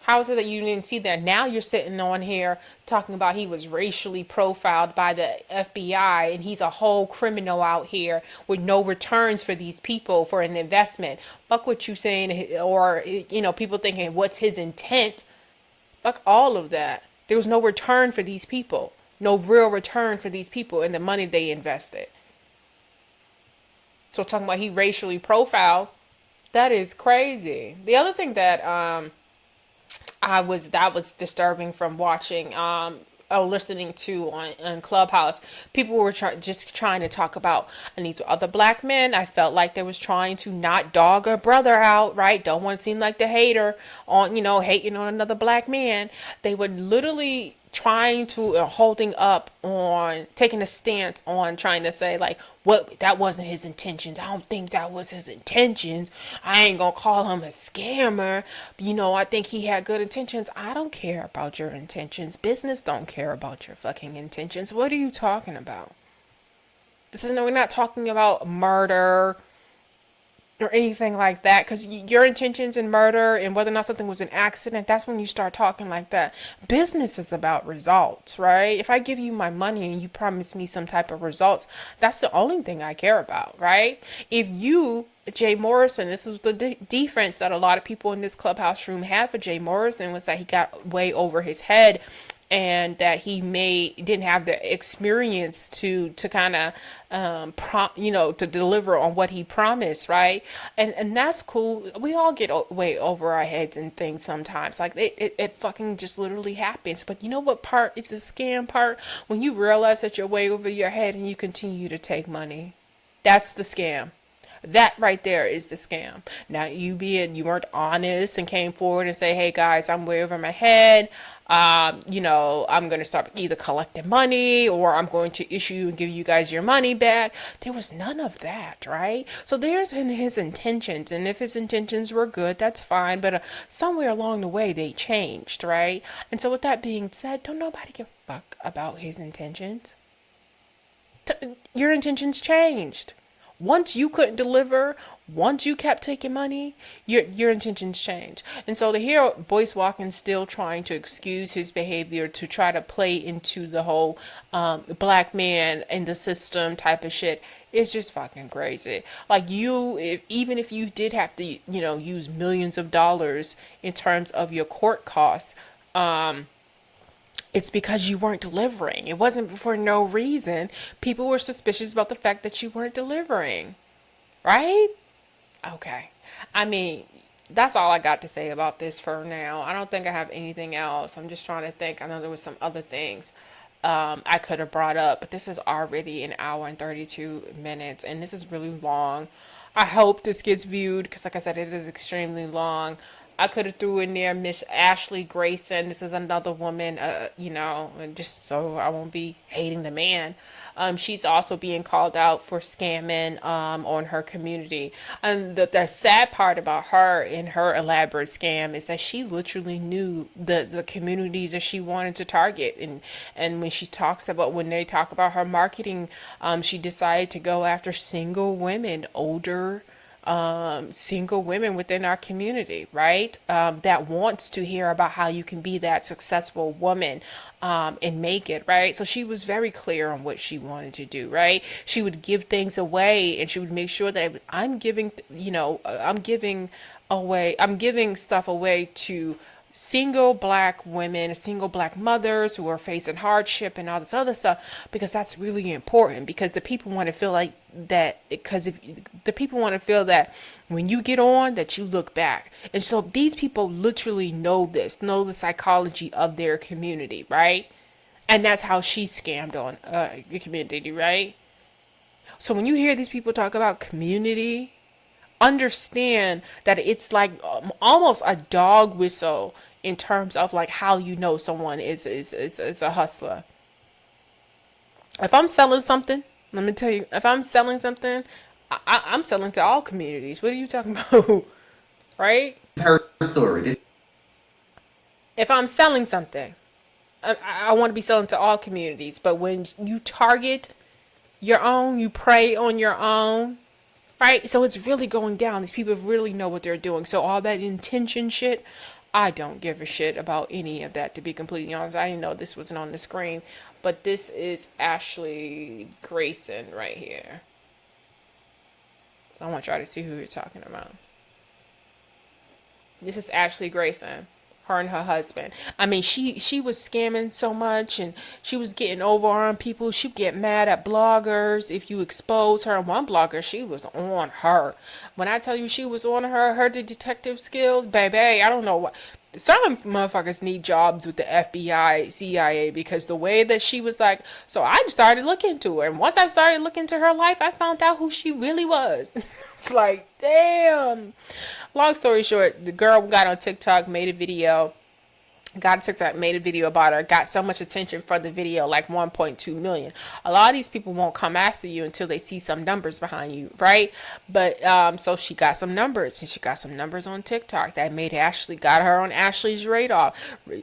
How is it that you didn't see that? Now you're sitting on here talking about he was racially profiled by the FBI and he's a whole criminal out here with no returns for these people for an investment. Fuck what you saying, or people thinking what's his intent. Fuck all of that. There was no return for these people. No real return for these people and the money they invested. So talking about he racially profiled, that is crazy. The other thing that that was disturbing from watching listening to on Clubhouse. People were just trying to talk about, and these were other black men. I felt like they was trying to not dog a brother out, right? Don't want to seem like the hater on, hating on another black man. They were literally trying to holding up on taking a stance on trying to say like, what, that wasn't his intentions. I don't think that was his intentions. I ain't gonna call him a scammer. I think he had good intentions. I don't care about your intentions. Business don't care about your fucking intentions. What are you talking about? We're not talking about murder or anything like that, because your intentions in murder and whether or not something was an accident, that's when you start talking like that. Business is about results, right? If I give you my money and you promise me some type of results, that's the only thing I care about, right? If you, Jay Morrison, this is the defense that a lot of people in this clubhouse room had for Jay Morrison, was that he got way over his head and that he didn't have the experience to kind of to deliver on what he promised, right? And that's cool. We all get way over our heads and things sometimes. Like it fucking just literally happens. But you know what part is the scam part? When you realize that you're way over your head and you continue to take money. That's the scam. That right there is the scam. Now you weren't honest and came forward and say, hey guys, I'm way over my head. I'm going to start either collecting money or I'm going to issue and give you guys your money back. There was none of that, right? So there's his intentions. And if his intentions were good, that's fine. But somewhere along the way, they changed, right? And so with that being said, don't nobody give a fuck about his intentions. Your intentions changed. Once you couldn't deliver, once you kept taking money, your intentions change. And so to hear Boyce Watkins still trying to excuse his behavior to try to play into the whole black man in the system type of shit is just fucking crazy. Like even if you did have to, use millions of dollars in terms of your court costs, it's because you weren't delivering. It wasn't for no reason. People were suspicious about the fact that you weren't delivering. Right? Okay. I mean, that's all I got to say about this for now. I don't think I have anything else. I'm just trying to think. I know there was some other things I could have brought up, but this is already an hour and 32 minutes, and this is really long. I hope this gets viewed, because like I said, it is extremely long. I could have threw in there Miss Ashley Grayson. This is another woman, just so I won't be hating the man. she's also being called out for scamming on her community. And the sad part about her and her elaborate scam is that she literally knew the community that she wanted to target. And when she talks about, when they talk about her marketing, she decided to go after single women, older single women within our community, right? That wants to hear about how you can be that successful woman and make it, right? So she was very clear on what she wanted to do, right? She would give things away, and she would make sure that I'm giving stuff away to single black women, single black mothers who are facing hardship and all this other stuff, because that's really important, because the people want to feel like that, because if the people want to feel that when you get on, that you look back. And so these people literally know the psychology of their community, right? And that's how she scammed on the community, right? So when you hear these people talk about community, understand that it's like almost a dog whistle in terms of like how you know someone is a hustler. If I'm selling something, let me tell you, if I'm selling something, I'm selling to all communities. What are you talking about? Right? Her story. If I'm selling something, I want to be selling to all communities. But when you target your own, you prey on your own, right? So it's really going down. These people really know what they're doing. So all that intention shit, I don't give a shit about any of that, to be completely honest. I didn't know this wasn't on the screen. But this is Ashley Grayson right here. So I want y'all to see who you're talking about. This is Ashley Grayson. Her and her husband. I mean, she was scamming so much, and she was getting over on people. She'd get mad at bloggers if you expose her. One blogger, she was on her. When I tell you she was on her detective skills, baby, I don't know what. Some motherfuckers need jobs with the FBI, CIA, because the way that she was like, so I started looking into her. And once I started looking into her life, I found out who she really was. It's like, damn. Long story short, the girl got on TikTok, made a video about her, got so much attention for the video, like 1.2 million. A lot of these people won't come after you until they see some numbers behind you, right? But so she got some numbers, and she got some numbers on TikTok that made got her on Ashley's radar.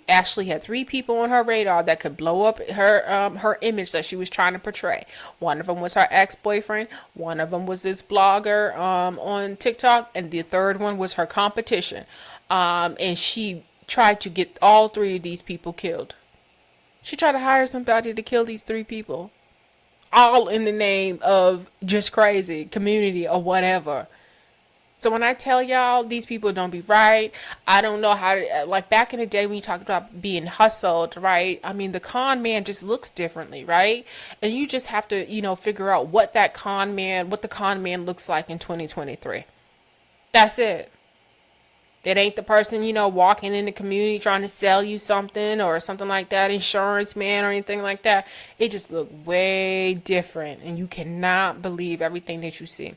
Ashley had 3 people on her radar that could blow up her image that she was trying to portray. One of them was her ex-boyfriend, one of them was this blogger on TikTok, and the third one was her competition. And she tried to get all 3 of these people killed. She tried to hire somebody to kill these 3 people, all in the name of just crazy community or whatever. So when I tell y'all these people don't be right, I don't know how to, like back in the day when you talked about being hustled, right? I mean, the con man just looks differently, right? And you just have to, figure out what the con man looks like in 2023. That's it. It ain't the person, walking in the community trying to sell you something or something like that, insurance man or anything like that. It just looked way different, and you cannot believe everything that you see.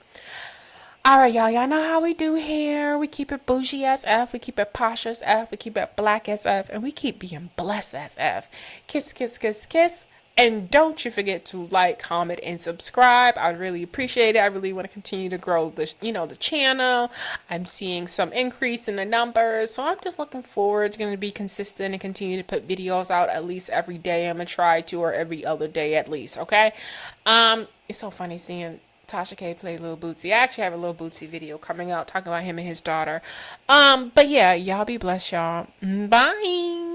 All right, y'all. Y'all know how we do here. We keep it bougie as F. We keep it posh as F. We keep it black as F. And we keep being blessed as F. Kiss, kiss, kiss, kiss. And don't you forget to like, comment, and subscribe. I really appreciate it. I really want to continue to grow the channel. I'm seeing some increase in the numbers, so I'm just looking forward to going to be consistent and continue to put videos out at least every day. I'm gonna try to, or every other day at least. Okay. It's so funny seeing Tasha K play Lil Bootsy. I actually have a Lil Bootsy video coming out talking about him and his daughter. But yeah, y'all be blessed, y'all. Bye.